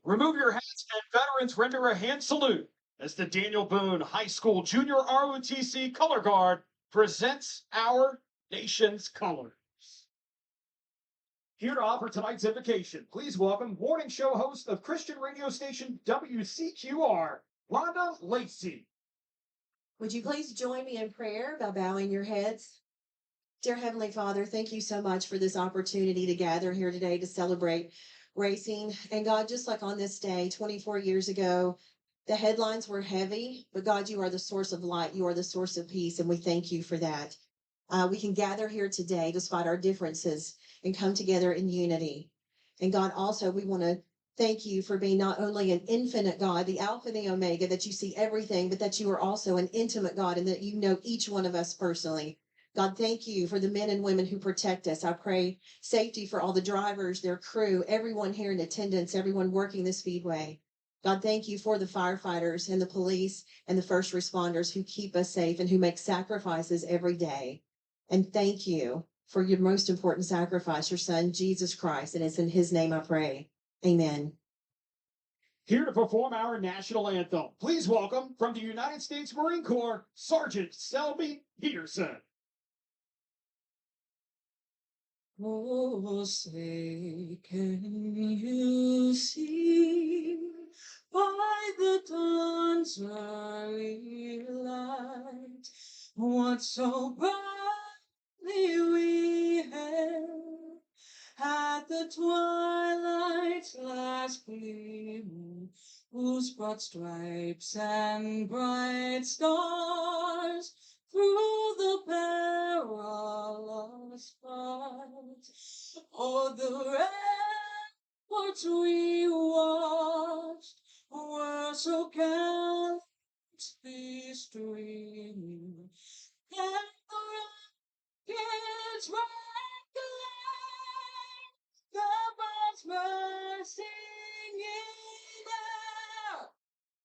Remove your hats and veterans render a hand salute as the Daniel Boone High School Junior ROTC Color Guard presents our nation's colors. Here to offer tonight's invocation, please welcome morning show host of Christian radio station WCQR, Rhonda Lacey. Would you please join me in prayer by bowing your heads? Dear Heavenly Father, thank you so much for this opportunity to gather here today to celebrate racing. And God, just like on this day, 24 years ago, the headlines were heavy, but God, you are the source of light. You are the source of peace, and we thank you for that. We can gather here today despite our differences and come together in unity. And God, also, we want to thank you for being not only an infinite God, the Alpha and the Omega, that you see everything, but that you are also an intimate God and that you know each one of us personally. God, thank you for the men and women who protect us. I pray safety for all the drivers, their crew, everyone here in attendance, everyone working the speedway. God, thank you for the firefighters and the police and the first responders who keep us safe and who make sacrifices every day. And thank you for your most important sacrifice, your son, Jesus Christ. And it's in his name I pray. Amen. Here to perform our national anthem, please welcome from the United States Marine Corps, Sergeant Selby Peterson. Oh, say, can you see by the dawn's early light what so brightly we hailed at the twilight's last gleam, whose broad stripes and bright stars through the perilous fight, o'er the ramparts we watched, were so gallantly streaming, and the rockets reclaim the bombs bursting in air,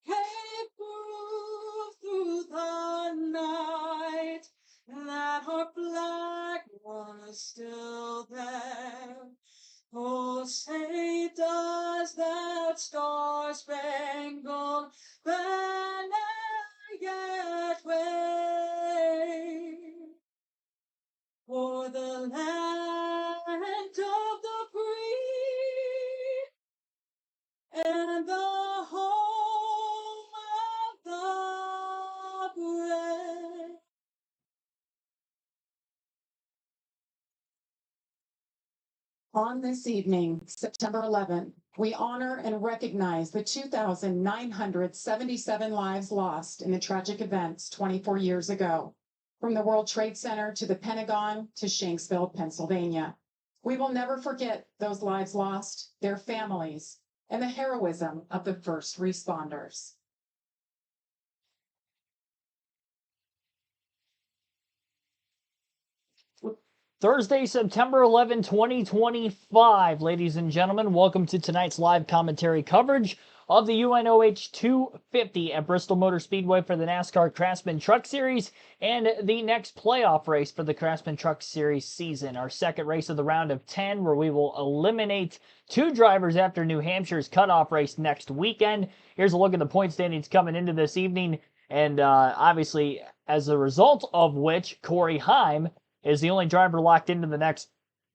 gave proof through the night that our flag was still there. Oh, say does that star-spangled banner yet wave for the land of the free and the home of the brave? On this evening, September 11th, we honor and recognize the 2,977 lives lost in the tragic events 24 years ago, from the World Trade Center to the Pentagon to Shanksville, Pennsylvania. We will never forget those lives lost, their families, and the heroism of the first responders. Thursday, September 11, 2025. Ladies and gentlemen, welcome to tonight's live commentary coverage of the UNOH 250 at Bristol Motor Speedway for the NASCAR Craftsman Truck Series and the next playoff race for the Craftsman Truck Series season. Our second race of the round of 10, where we will eliminate 2 drivers after New Hampshire's cutoff race next weekend. Here's a look at the point standings coming into this evening, and obviously, as a result of which, Corey Heim is the only driver locked into the next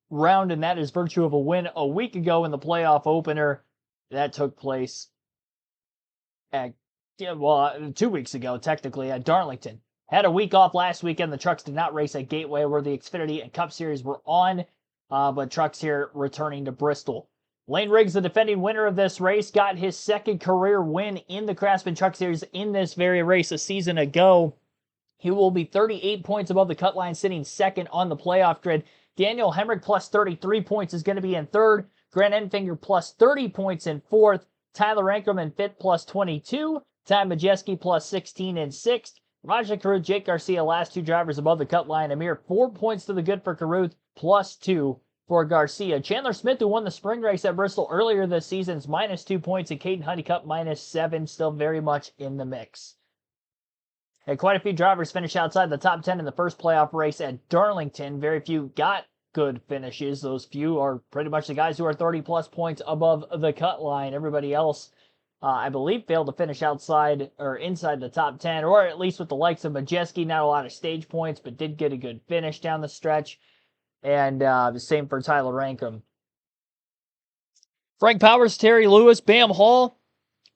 round, and that is virtue of a win a week ago in the playoff opener that took place at, 2 weeks ago, technically, at Darlington. Had a week off last weekend. The trucks did not race at Gateway, where the Xfinity and Cup Series were on, but trucks here returning to Bristol. Lane Riggs, the defending winner of this race, got his second career win in the Craftsman Truck Series in this very race a season ago. He will be 38 points above the cut line, sitting second on the playoff grid. Daniel Hemrick plus 33 points is going to be in third. Grant Enfinger plus 30 points in fourth. Tyler Ankerman fifth plus 22. Ty Majeski plus 16 in sixth. Rajah Caruth, Jake Garcia, last 2 drivers above the cut line. A mere 4 points to the good for Caruth, plus 2 for Garcia. Chandler Smith, who won the spring race at Bristol earlier this season, is minus 2 points, and Caden Honeycutt minus 7, still very much in the mix. And quite a few drivers finished outside the top 10 in the first playoff race at Darlington. Very few got good finishes. Those few are pretty much the guys who are 30-plus points above the cut line. Everybody else, I believe, failed to finish outside or inside the top 10, or at least with the likes of Majeski. Not a lot of stage points, but did get a good finish down the stretch. And the same for Tyler Rankum. Frank Powers, Terry Lewis, Bam Hall,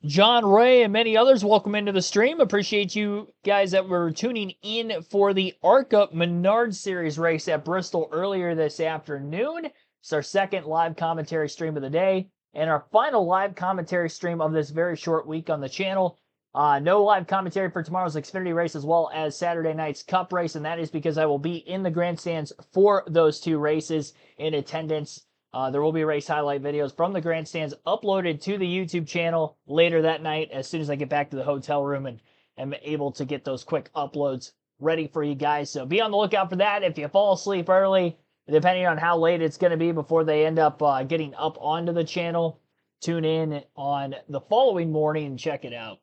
John Ray, and many others, welcome into the stream. Appreciate you guys that were tuning in for the ARCA Menard Series race at Bristol earlier this afternoon. It's our second live commentary stream of the day and our final live commentary stream of this very short week on the channel. No live commentary for tomorrow's Xfinity race as well as Saturday night's Cup race, and that is because I will be in the grandstands for those two races in attendance. There will be race highlight videos from the grandstands uploaded to the YouTube channel later that night as soon as I get back to the hotel room and am able to get those quick uploads ready for you guys. So be on the lookout for that. If you fall asleep early, depending on how late it's going to be before they end up getting up onto the channel, tune in on the following morning and check it out.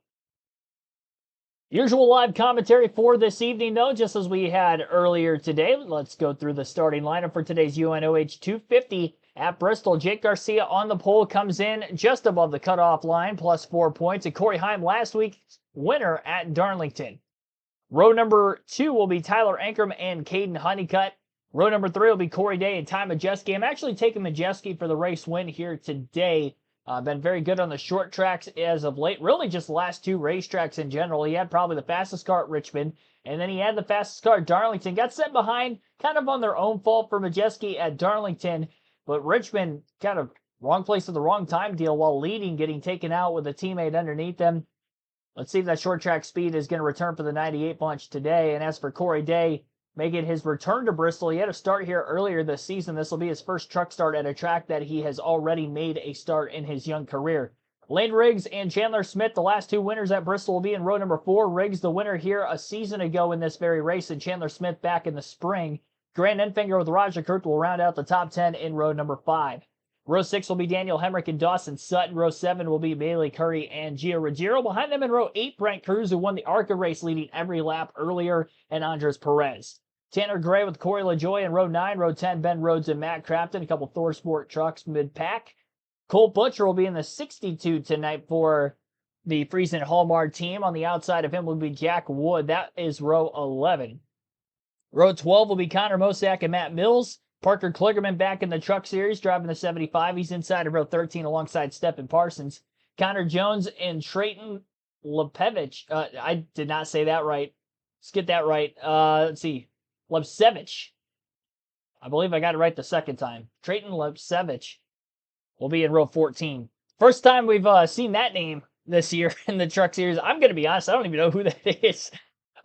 Usual live commentary for this evening, though, just as we had earlier today. Let's go through the starting lineup for today's UNOH 250 at Bristol. Jake Garcia on the pole comes in just above the cutoff line, plus 4 points. And Corey Heim, last week's winner at Darlington. Row number 2 will be Tyler Ankrum and Caden Honeycutt. Row number 3 will be Corey Day and Ty Majeski. I'm actually taking Majeski for the race win here today. Been very good on the short tracks as of late. Really just the last 2 racetracks in general. He had probably the fastest car at Richmond, and then he had the fastest car at Darlington. Got set behind, kind of on their own fault for Majeski at Darlington, but Richmond kind of wrong place at the wrong time deal while leading, getting taken out with a teammate underneath them. Let's see if that short track speed is going to return for the 98 bunch today. And as for Corey Day, making his return to Bristol, he had a start here earlier this season. This will be his first truck start at a track that he has already made a start in his young career. Lane Riggs and Chandler Smith, the last 2 winners at Bristol, will be in row number 4. Riggs, the winner here a season ago in this very race, and Chandler Smith back in the spring. Grant Enfinger with Roger Kurt will round out the top 10 in row number 5. Row 6 will be Daniel Hemrick and Dawson Sutton. Row 7 will be Bailey Curry and Gio Ruggiero. Behind them in row 8, Brent Cruz, who won the ARCA race leading every lap earlier, and Andres Perez. Tanner Gray with Corey LaJoy in row 9. Row 10, Ben Rhodes and Matt Crafton. A couple Thor Sport trucks mid-pack. Cole Butcher will be in the 62 tonight for the Friesen Hallmark team. On the outside of him will be Jack Wood. That is row 11. Row 12 will be Connor Mosak and Matt Mills. Parker Kligerman back in the truck series, driving the 75. He's inside of row 13 alongside Stephen Parsons. Connor Jones and Trayton Lepevich. I did not say that right. Let's get that right. Let's see. Lepsevich. I believe I got it right the second time. Trayton Lepsevich will be in row 14. First time we've seen that name this year in the truck series. I'm going to be honest, I don't even know who that is.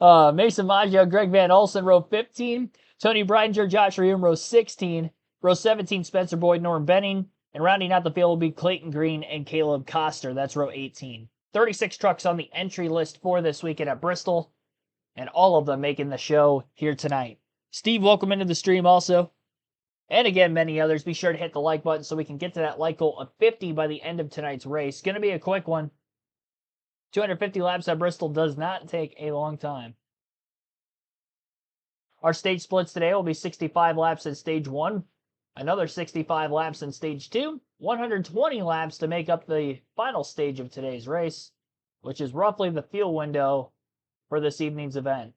Mason Maggio, Greg Van Olsen, row 15. Tony Breidinger, Josh Reum, row 16. Row 17, Spencer Boyd, Norm Benning. And rounding out the field will be Clayton Green and Caleb Coster. That's row 18. 36 trucks on the entry list for this weekend at Bristol, and all of them making the show here tonight. Steve, welcome into the stream also. And again, many others. Be sure to hit the like button so we can get to that like goal of 50 by the end of tonight's race. Going to be a quick one. 250 laps at Bristol does not take a long time. Our stage splits today will be 65 laps in stage 1, another 65 laps in stage 2, 120 laps to make up the final stage of today's race, which is roughly the fuel window for this evening's event.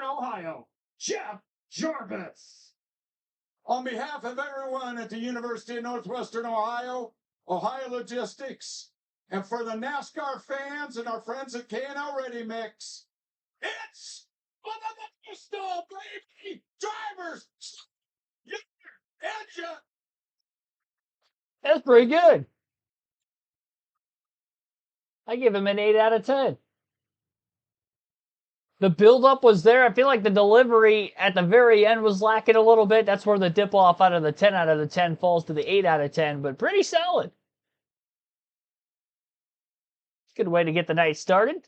Ohio, Jeff Jarvis. On behalf of everyone at the University of Northwestern Ohio, Ohio Logistics, and for the NASCAR fans and our friends at K&L Ready Mix, it's Bristol, baby! Drivers! Engine! That's pretty good. I give him an 8 out of 10. The build-up was there. I feel like the delivery at the very end was lacking a little bit. That's where the dip-off out of the 10 out of the 10 falls to the 8 out of 10, but pretty solid. Good way to get the night started.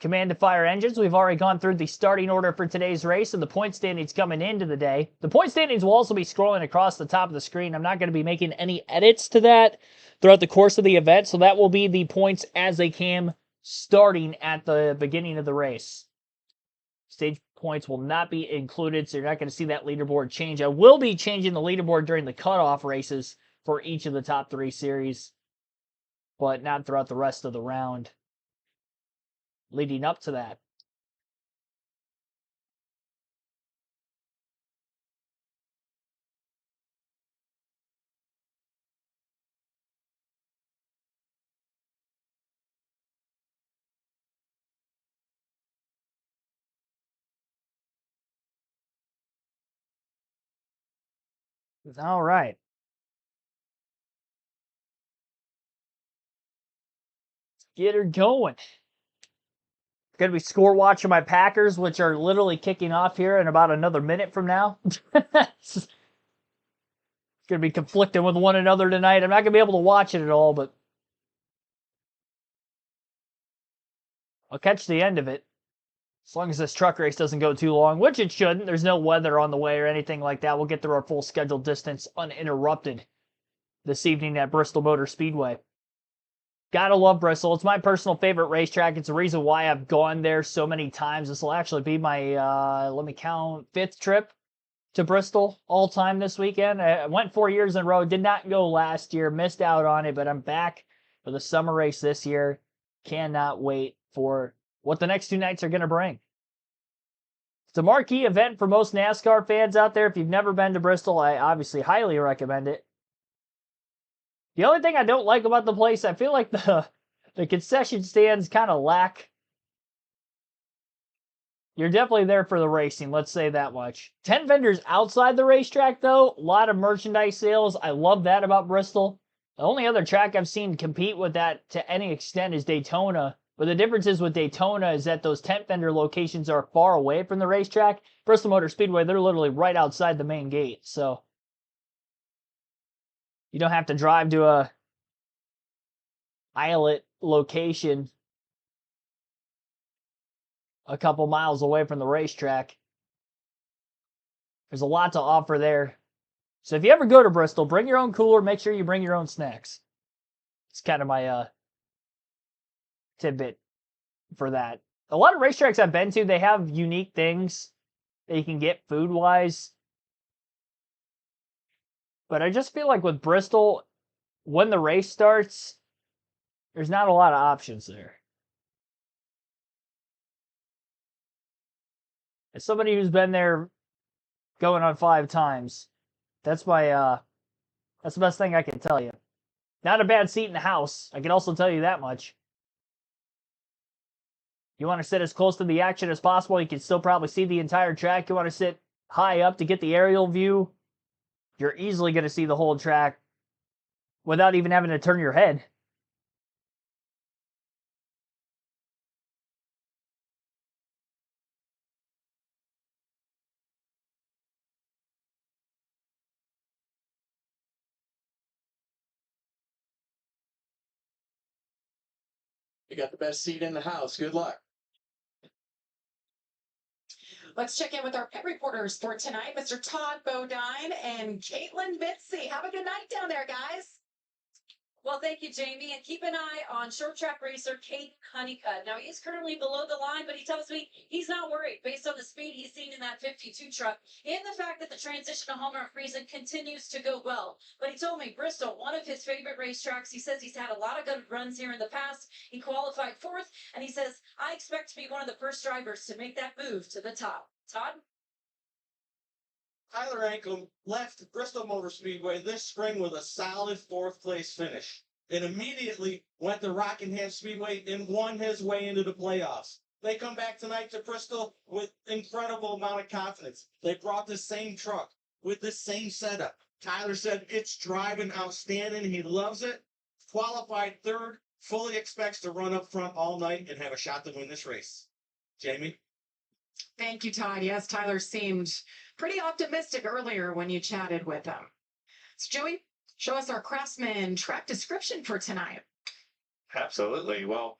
Command to fire engines. We've already gone through the starting order for today's race and the point standings coming into the day. The point standings will also be scrolling across the top of the screen. I'm not going to be making any edits to that throughout the course of the event, so that will be the points as they came starting at the beginning of the race. Stage points will not be included, so you're not going to see that leaderboard change. I will be changing the leaderboard during the cutoff races for each of the top 3 series, but not throughout the rest of the round leading up to that. All right. Get her going. Going to be score watching my Packers, which are literally kicking off here in about another minute from now. It's going to be conflicting with one another tonight. I'm not going to be able to watch it at all, but I'll catch the end of it. As long as this truck race doesn't go too long, which it shouldn't. There's no weather on the way or anything like that. We'll get through our full scheduled distance uninterrupted this evening at Bristol Motor Speedway. Gotta love Bristol. It's my personal favorite racetrack. It's the reason why I've gone there so many times. This will actually be my, let me count, 5th trip to Bristol all time this weekend. I went 4 years in a row. Did not go last year. Missed out on it, but I'm back for the summer race this year. Cannot wait for what the next 2 nights are going to bring. It's a marquee event for most NASCAR fans out there. If you've never been to Bristol, I obviously highly recommend it. The only thing I don't like about the place, I feel like the concession stands kind of lack. You're definitely there for the racing, let's say that much. 10 vendors outside the racetrack, though. A lot of merchandise sales. I love that about Bristol. The only other track I've seen compete with that to any extent is Daytona. But the difference is with Daytona is that those tent vendor locations are far away from the racetrack. Bristol Motor Speedway, they're literally right outside the main gate. So you don't have to drive to a islet location a couple miles away from the racetrack. There's a lot to offer there. So if you ever go to Bristol, bring your own cooler. Make sure you bring your own snacks. It's kind of my tidbit for that. A lot of racetracks I've been to, they have unique things that you can get food-wise. But I just feel like with Bristol, when the race starts, there's not a lot of options there. As somebody who's been there going on 5 times, that's the best thing I can tell you. Not a bad seat in the house. I can also tell you that much. You want to sit as close to the action as possible. You can still probably see the entire track. You want to sit high up to get the aerial view. You're easily going to see the whole track without even having to turn your head. You got the best seat in the house. Good luck. Let's check in with our pit reporters for tonight, Mr. Todd Bodine and Caitlin Mitzi. Have a good night down there, guys. Well, thank you, Jamie. And keep an eye on short track racer Caden Honeycutt. Now, he's currently below the line, but he tells me he's not worried based on the speed he's seen in that 52 truck and the fact that the transition to home run freezing continues to go well. But he told me Bristol, one of his favorite racetracks. He says he's had a lot of good runs here in the past. He qualified 4th, and he says, I expect to be one of the first drivers to make that move to the top. Todd? Tyler Ankrum left Bristol Motor Speedway this spring with a solid 4th place finish and immediately went to Rockingham Speedway and won his way into the playoffs. They come back tonight to Bristol with incredible amount of confidence. They brought the same truck with the same setup. Tyler said it's driving outstanding. He loves it. Qualified 3rd, fully expects to run up front all night and have a shot to win this race. Jamie? Thank you, Todd. Yes, Tyler seemed pretty optimistic earlier when you chatted with him. So, Joey, show us our Craftsman track description for tonight. Absolutely. Well,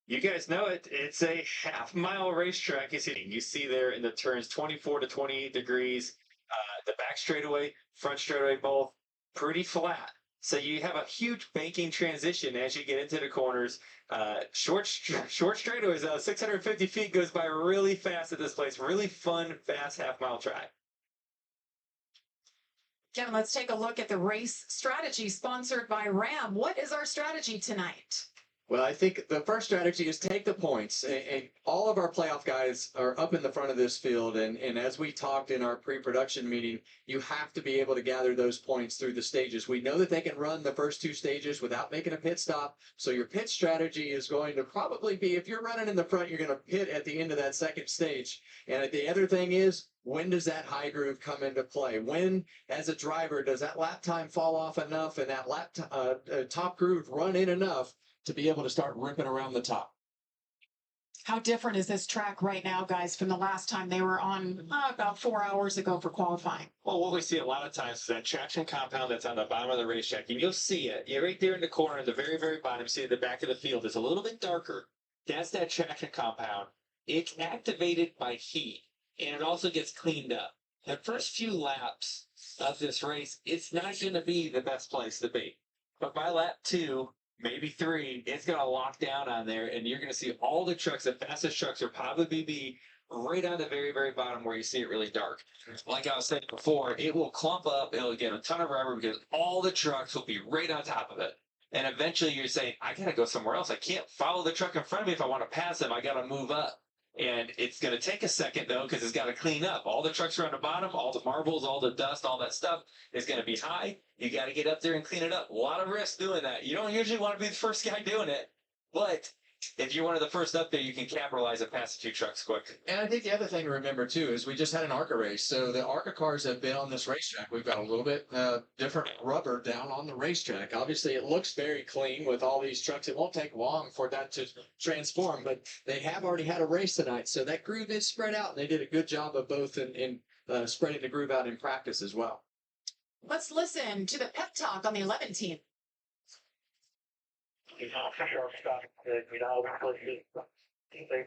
You guys know it. It's a half-mile racetrack. You see there in the turns 24 to 28 degrees. The back straightaway, front straightaway, both pretty flat. So you have a huge banking transition as you get into the corners. Short straightaways, 650 feet goes by really fast at this place. Really fun, fast half-mile track. Kevin, let's take a look at the race strategy sponsored by Ram. What is our strategy tonight? Well, I think the first strategy is take the points. And all of our playoff guys are up in the front of this field. And as we talked in our pre-production meeting, you have to be able to gather those points through the stages. We know that they can run the first two stages without making a pit stop. So your pit strategy is going to probably be, if you're running in the front, you're going to pit at the end of that second stage. And the other thing is, when does that high groove come into play? When, as a driver, does that lap time fall off enough and that top groove run in enough to be able to start ripping around the top? How different is this track right now, guys, from the last time they were on about 4 hours ago for qualifying? Well, what we see a lot of times is that traction compound that's on the bottom of the racetrack, and you'll see it. You're right there in the corner, at the very, very bottom. You see the back of the field. It's a little bit darker. That's that traction compound. It's activated by heat, and it also gets cleaned up. The first few laps of this race, it's not going to be the best place to be. But by lap 2, maybe 3, it's going to lock down on there, and you're going to see all the trucks, the fastest trucks, will probably be right on the very, very bottom where you see it really dark. Like I was saying before, it will clump up, it'll get a ton of rubber because all the trucks will be right on top of it. And eventually you're saying, I got to go somewhere else. I can't follow the truck in front of me if I want to pass them. I got to move up. And it's going to take a second, though, because it's got to clean up. All the trucks are on the bottom, all the marbles, all the dust, all that stuff is going to be high. You got to get up there and clean it up. A lot of risk doing that. You don't usually want to be the first guy doing it, but if you're one of the first up there, you can capitalize and pass the 2 trucks quick. And I think the other thing to remember, too, is we just had an ARCA race. So the ARCA cars have been on this racetrack. We've got a little bit different rubber down on the racetrack. Obviously, it looks very clean with all these trucks. It won't take long for that to transform, but they have already had a race tonight. So that groove is spread out. They did a good job of both in spreading the groove out in practice as well. Let's listen to the pep talk on the 11 team. Stay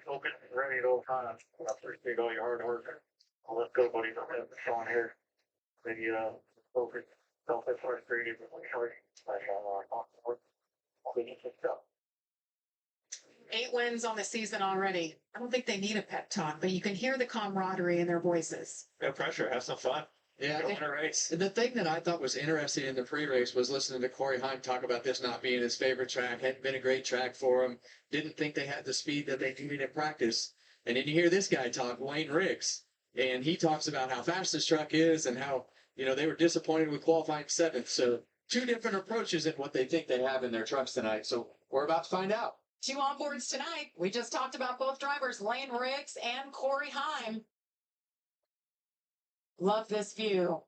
focused and ready at all times. I appreciate all your hard work. Let's go, buddy. Sean here. The focus, self-frustrated, short. 8 wins on the season already. I don't think they need a pep talk, but you can hear the camaraderie in their voices. No pressure. Have some fun. Yeah, Go win a race. the thing that I thought was interesting in the pre-race was listening to Corey Heim talk about this not being his favorite track. Hadn't been a great track for him. Didn't think they had the speed that they needed in practice. And then you hear this guy talk, Wayne Riggs, and he talks about how fast this truck is and how, they were disappointed with qualifying 7th. So 2 different approaches in what they think they have in their trucks tonight. So we're about to find out. 2 onboards tonight. We just talked about both drivers, Lane Riggs and Corey Heim. Love this view.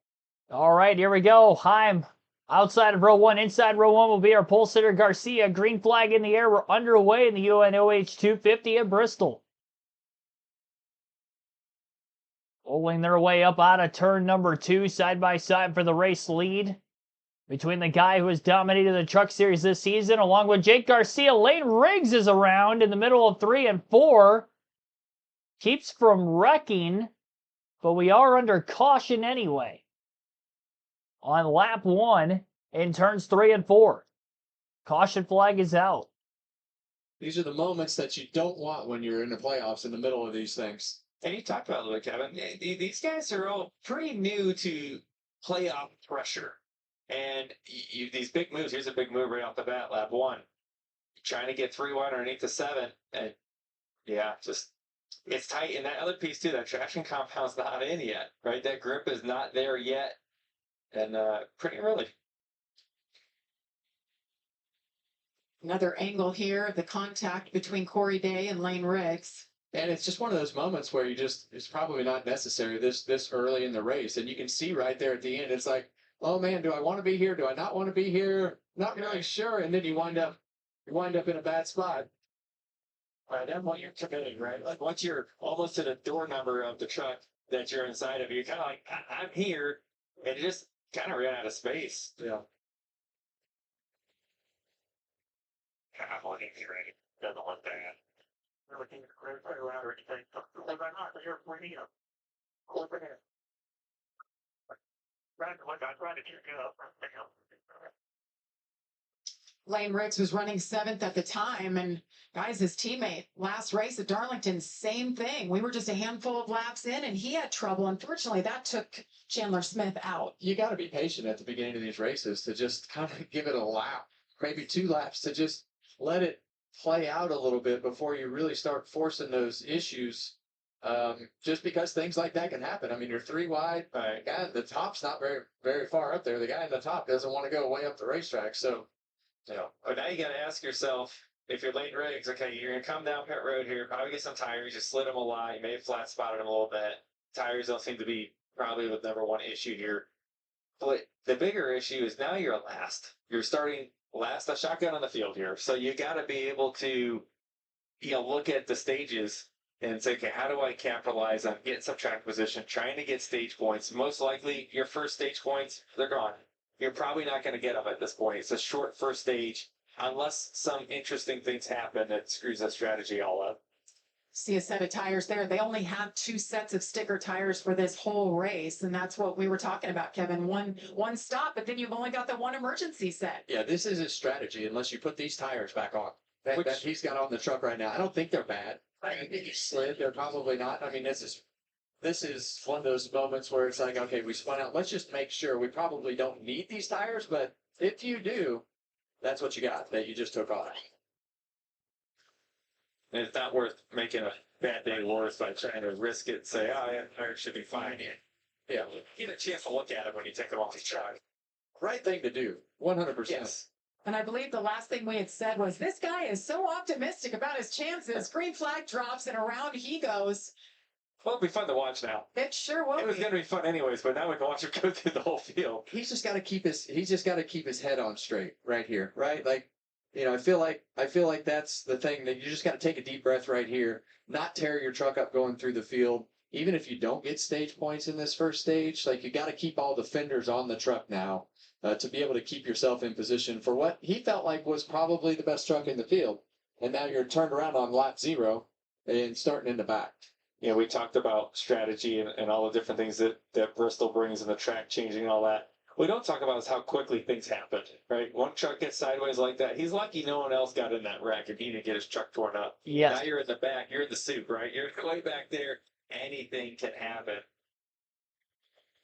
All right, here we go. Heim outside of row 1. Inside row 1 will be our pole sitter Garcia. Green flag in the air. We're underway in the UNOH 250 at Bristol. Rolling their way up out of turn number 2, side by side for the race lead. Between the guy who has dominated the Truck Series this season, along with Jake Garcia, Lane Riggs is around in the middle of 3 and 4. Keeps from wrecking, but we are under caution anyway. On lap 1 in turns 3 and 4. Caution flag is out. These are the moments that you don't want when you're in the playoffs in the middle of these things. And you talked about it a little bit, Kevin. These guys are all pretty new to playoff pressure. And these big moves, here's a big move right off the bat, lap 1. Trying to get 3 wide underneath the 7. And yeah, just it's tight. And that other piece too, that traction compound's not in yet, right? That grip is not there yet. And pretty early. Another angle here, the contact between Corey Day and Lane Riggs. And it's just one of those moments where it's probably not necessary this early in the race. And you can see right there at the end, it's like, oh man, do I want to be here? Do I not want to be here? Not really sure. And then you wind up in a bad spot. Right, then when you're committed, right? Like once you're almost to the door number of the truck that you're inside of, you're kind of like, I'm here. And it just kind of ran out of space. Yeah. I'm looking ready. Doesn't look bad. really can't play around or anything. Because I'm not here for me. Open it. Trying to check it up. Lane Riggs was running 7th at the time, and guys, his teammate last race at Darlington, same thing. We were just a handful of laps in, and he had trouble. Unfortunately, that took Chandler Smith out. You got to be patient at the beginning of these races to just kind of give it a lap, maybe 2 laps, to just let it play out a little bit before you really start forcing those issues. Just because things like that can happen. I mean, you're 3 wide. Guy at the top's not very far up there. The guy in the top doesn't want to go way up the racetrack. So, But now you got to ask yourself, if you're Lane Riggs, okay, you're going to come down pit road here, probably get some tires. You slid them a lot. You may have flat spotted them a little bit. Tires don't seem to be probably the number one issue here. But the bigger issue is now you're last. You're starting last, a shotgun on the field here. So you got to be able to, look at the stages and say, okay, how do I capitalize on getting some track position, trying to get stage points? Most likely, your first stage points, they're gone. You're probably not going to get them at this point. It's a short first stage, unless some interesting things happen that screws that strategy all up. See a set of tires there. They only have 2 sets of sticker tires for this whole race, and that's what we were talking about, Kevin. One stop, but then you've only got the 1 emergency set. yeah, this is his strategy unless you put these tires back on that he's got on the truck right now. I don't think they're bad. I think he slid. They're probably not. I mean, this is one of those moments where it's like, okay, we spun out. Let's just make sure. We probably don't need these tires, but if you do, that's what you got that you just took off. And it's not worth making a bad day worse by trying to risk it and say, oh, yeah, tires should be fine. Yeah, get a chance to look at it when you take them off the truck. Right thing to do. 100%. Yes. And I believe the last thing we had said was, this guy is so optimistic about his chances. Green flag drops and around he goes. Well, it'll be fun to watch now. It sure will It was be. going to be fun anyways, but now we can watch him go through the whole field. He's just got to keep his head on straight right here, right? Like, I feel like that's the thing, that you just got to take a deep breath right here, not tear your truck up going through the field. Even if you don't get stage points in this first stage, like, you got to keep all the fenders on the truck now to be able to keep yourself in position for what he felt like was probably the best truck in the field. And now you're turned around on lap 0 and starting in the back. We talked about strategy and all the different things that Bristol brings and the track changing and all that. What we don't talk about is how quickly things happen, right? One truck gets sideways like that. He's lucky no one else got in that wreck and he didn't get his truck torn up. Yes. Now you're in the back. You're in the soup, right? You're way back there. Anything can happen.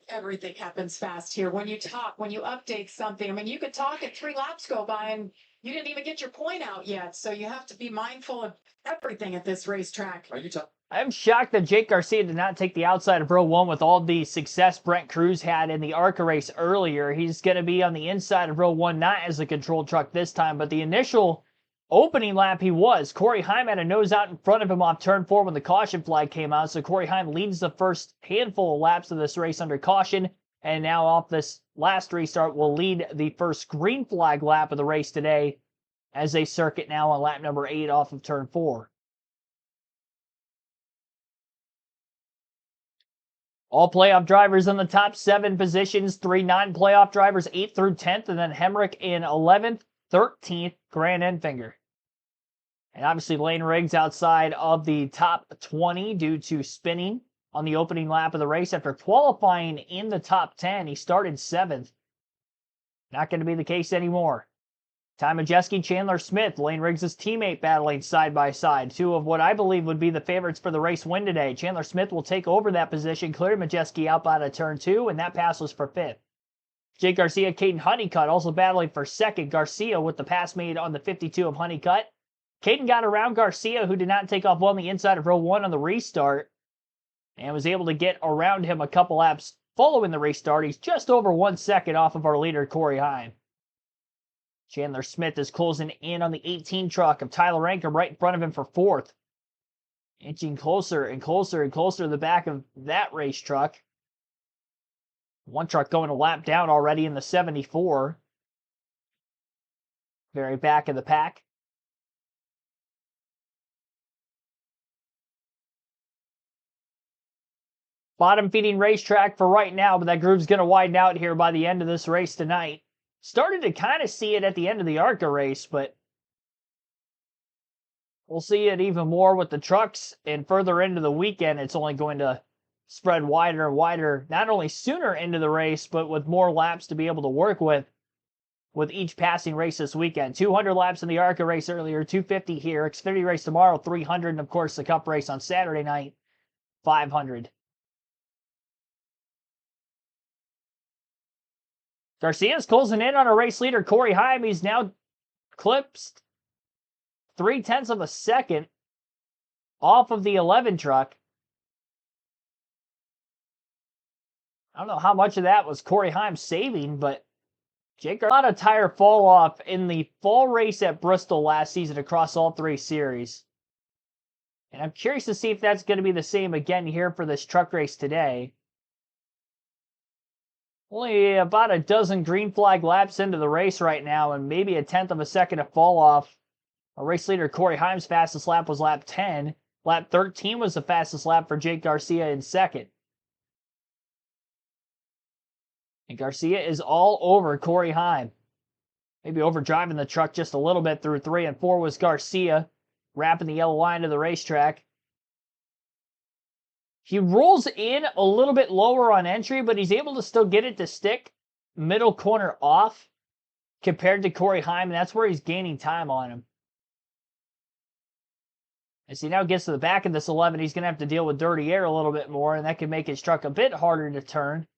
Everything happens fast here. When you update something, I mean, you could talk and 3 laps go by and you didn't even get your point out yet. So you have to be mindful of everything at this racetrack. Are you talking? I'm shocked that Jake Garcia did not take the outside of row 1 with all the success Brent Cruz had in the ARCA race earlier. He's going to be on the inside of row 1, not as a controlled truck this time, but the initial opening lap he was. Corey Heim had a nose out in front of him off turn 4 when the caution flag came out, so Corey Heim leads the first handful of laps of this race under caution, and now off this last restart will lead the first green flag lap of the race today as they circuit now on lap number 8 off of turn 4. All playoff drivers in the top 7 positions, 3 non-playoff drivers, 8th through 10th, and then Hemrick in 11th, 13th, Grant Enfinger. And obviously Lane Riggs outside of the top 20 due to spinning on the opening lap of the race after qualifying in the top 10. He started 7th. Not going to be the case anymore. Ty Majeski, Chandler Smith, Lane Riggs' teammate, battling side by side. 2 of what I believe would be the favorites for the race win today. Chandler Smith will take over that position, clear Majeski out out of turn 2, and that pass was for 5th. Jake Garcia, Caden Honeycutt also battling for 2nd. Garcia with the pass made on the 52 of Honeycutt. Caden got around Garcia, who did not take off well on the inside of row 1 on the restart, and was able to get around him a couple laps following the restart. He's just over 1 second off of our leader, Corey Heim. Chandler Smith is closing in on the 18 truck of Tyler Rankin right in front of him for 4th. Inching closer and closer and closer to the back of that race truck. One truck going a lap down already in the 74. Very back of the pack. Bottom feeding racetrack for right now, but that groove's going to widen out here by the end of this race tonight. Started to kind of see it at the end of the ARCA race, but we'll see it even more with the trucks, and further into the weekend, it's only going to spread wider and wider, not only sooner into the race, but with more laps to be able to work with each passing race this weekend. 200 laps in the ARCA race earlier, 250 here, Xfinity race tomorrow, 300, and of course the Cup race on Saturday night, 500. Garcia's closing in on a race leader, Corey Heim. He's now clipped 0.3 of a second off of the 11 truck. I don't know how much of that was Corey Heim saving, but Jake got a tire fall off in the fall race at Bristol last season across all 3 series. And I'm curious to see if that's going to be the same again here for this truck race today. Only about a dozen green flag laps into the race right now, and maybe 1/10 of a second of fall off. Our race leader Corey Heim's fastest lap was lap 10. Lap 13 was the fastest lap for Jake Garcia in second. And Garcia is all over Corey Heim. Maybe overdriving the truck just a little bit through 3 and 4 was Garcia, wrapping the yellow line to the racetrack. He rolls in a little bit lower on entry, but he's able to still get it to stick middle corner off compared to Corey Heim, and that's where he's gaining time on him. As he now gets to the back of this 11, he's going to have to deal with dirty air a little bit more, and that can make his truck a bit harder to turn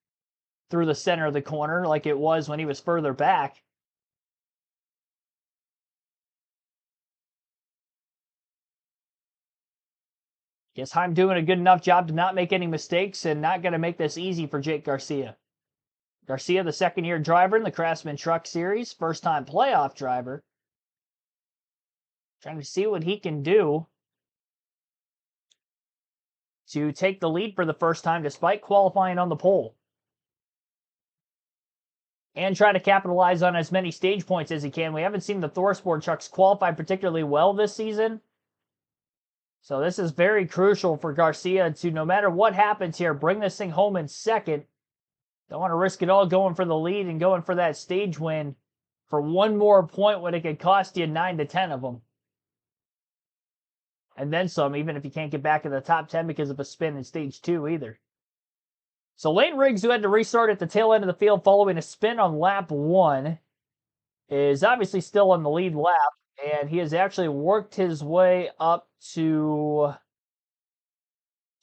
through the center of the corner like it was when he was further back. Guess Heim doing a good enough job to not make any mistakes and not going to make this easy for Jake Garcia. Garcia, the second-year driver in the Craftsman Truck Series, first-time playoff driver. Trying to see what he can do to take the lead for the first time despite qualifying on the pole. And try to capitalize on as many stage points as he can. We haven't seen the ThorSport trucks qualify particularly well this season. So this is very crucial for Garcia to, no matter what happens here, bring this thing home in second. Don't want to risk it all going for the lead and going for that stage win for one more point when it could cost you 9 to 10 of them. And then some, even if you can't get back in the top 10 because of a spin in stage 2 either. So Lane Riggs, who had to restart at the tail end of the field following a spin on lap 1, is obviously still on the lead lap. And he has actually worked his way up to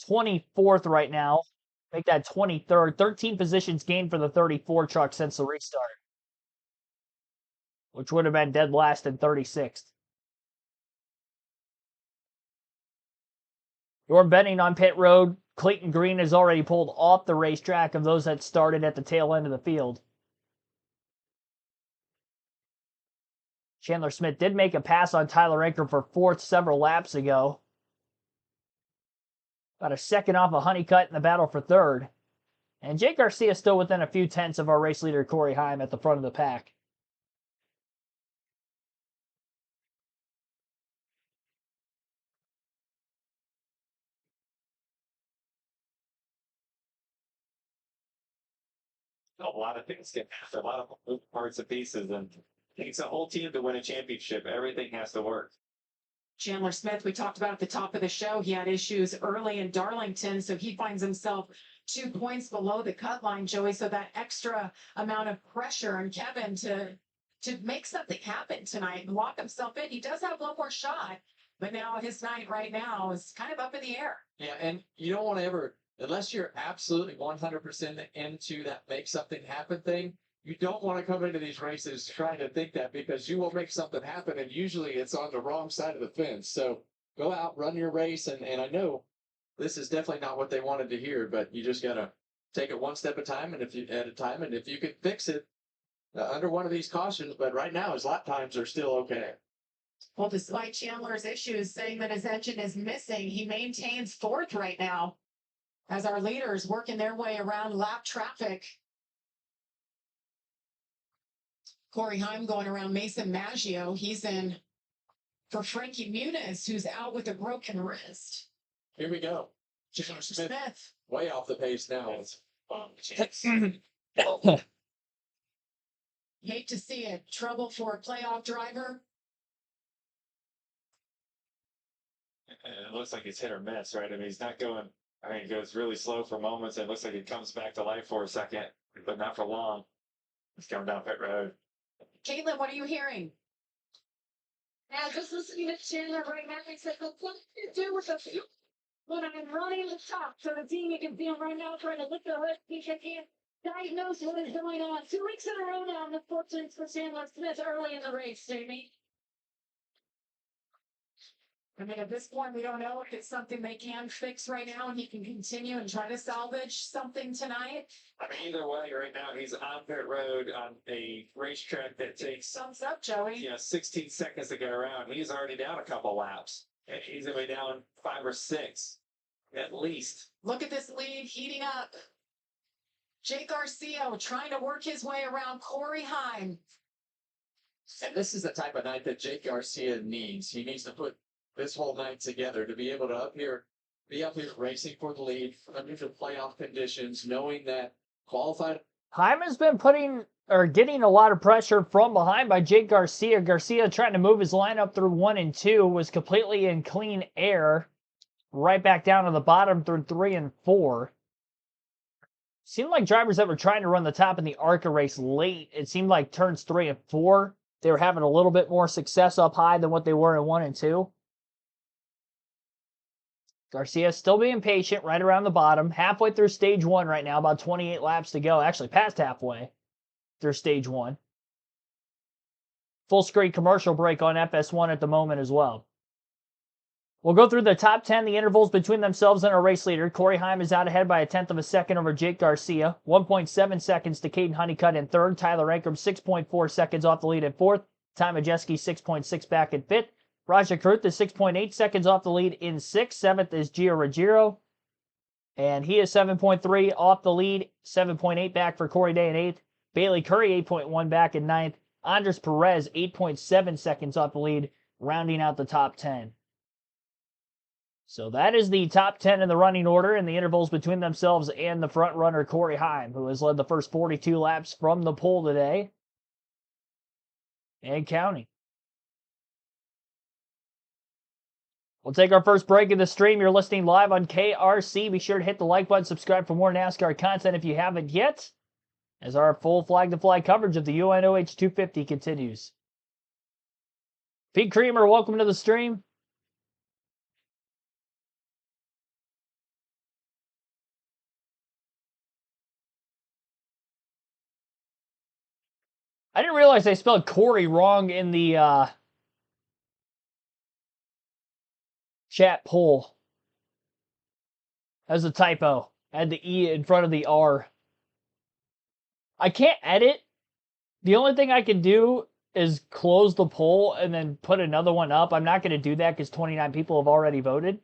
24th right now. Make that 23rd. 13 positions gained for the 34 truck since the restart, which would have been dead last in 36th. You're betting on pit road. Clayton Green has already pulled off the racetrack of those that started at the tail end of the field. Chandler Smith did make a pass on Tyler Anker for 4th several laps ago. About a second off of Honeycutt in the battle for 3rd. And Jake Garcia still within a few tenths of our race leader Corey Heim at the front of the pack. A lot of things can happen, a lot of moving parts and pieces, and it takes a whole team to win a championship. Everything has to work. Chandler Smith, we talked about at the top of the show, he had issues early in Darlington, so he finds himself 2 points below the cut line, Joey. So that extra amount of pressure on Kevin to make something happen tonight and lock himself in. He does have one more shot, but now his night right now is kind of up in the air. Yeah, and you don't want to ever, unless you're absolutely 100% into that make something happen thing, you don't want to come into these races trying to think that, because you will make something happen, and usually it's on the wrong side of the fence. So go out, run your race, and I know this is definitely not what they wanted to hear, but you just got to take it one step at a time, and if you can fix it under one of these cautions, but right now his lap times are still okay. Well, despite Chandler's issues saying that his engine is missing, he maintains 4th right now as our leaders working their way around lap traffic. Corey Heim going around Mason Maggio. He's in for Frankie Muniz, who's out with a broken wrist. Here we go. Chandler Smith. Way off the pace now. Hate to see it. Trouble for a playoff driver. it looks like it's hit or miss, right? I mean, he's not going. I mean, he goes really slow for moments, and it looks like he comes back to life for a second, but not for long. He's coming down pit road. Caitlin, what are you hearing? Now, just listening to Chandler right now, he said, "What do you do with the fuel when I'm running the top?" So the team, you can see him right now trying to lift the hood. He can't diagnose what is going on. 2 weeks in a row now, unfortunately for Chandler Smith early in the race, Jamie. I mean, at this point, we don't know if it's something they can fix right now and he can continue and try to salvage something tonight. I mean, either way, right now he's on pit road on a racetrack that takes Thumbs up, Joey. 16 seconds to get around. He's already down a couple laps, and he's gonna be down 5 or 6 at least. Look at this lead heating up. Jake Garcia trying to work his way around Corey Heim. And this is the type of night that Jake Garcia needs. He needs to put this whole night together to be able to be up here racing for the lead under the playoff conditions, knowing that qualified. Heim has been getting a lot of pressure from behind by Jake Garcia. Garcia trying to move his lineup through 1 and 2 was completely in clean air. Right back down to the bottom through 3 and 4. Seemed like drivers that were trying to run the top in the ARCA race late, it seemed like turns 3 and 4, they were having a little bit more success up high than what they were in 1 and 2. Garcia still being patient right around the bottom. Halfway through stage 1 right now, about 28 laps to go. Actually, past halfway through stage 1. Full screen commercial break on FS1 at the moment as well. We'll go through the top 10, the intervals between themselves and our race leader. Corey Heim is out ahead by 1/10 of a second over Jake Garcia. 1.7 seconds to Caden Honeycutt in third. Tyler Ankrum 6.4 seconds off the lead in fourth. Ty Majeski 6.6 back in fifth. Raja Kruth is 6.8 seconds off the lead in sixth. Seventh is Gio Ruggiero, and he is 7.3 off the lead. 7.8 back for Corey Day in eighth. Bailey Curry 8.1 back in ninth. Andres Perez 8.7 seconds off the lead, rounding out the top 10. So that is the top 10 in the running order and the intervals between themselves and the front runner Corey Heim, who has led the first 42 laps from the pole today and counting. We'll take our first break of the stream. You're listening live on KRC. Be sure to hit the like button, subscribe for more NASCAR content if you haven't yet, as our full flag-to-fly coverage of the UNOH 250 continues. Pete Creamer, welcome to the stream. I didn't realize they spelled Corey wrong in the chat poll. That was a typo. I had the E in front of the R. I can't edit. The only thing I can do is close the poll and then put another one up. I'm not going to do that because 29 people have already voted.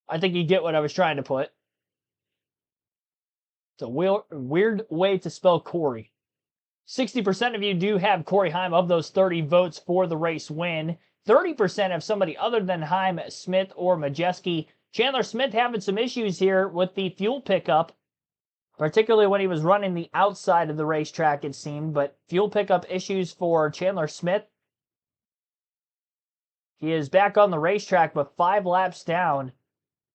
I think you get what I was trying to put. It's a weird way to spell Corey. 60% of you do have Corey Heim of those 30 votes for the race win. 30% have somebody other than Heim, Smith, or Majeski. Chandler Smith having some issues here with the fuel pickup, particularly when he was running the outside of the racetrack, it seemed. But fuel pickup issues for Chandler Smith. He is back on the racetrack, but 5 laps down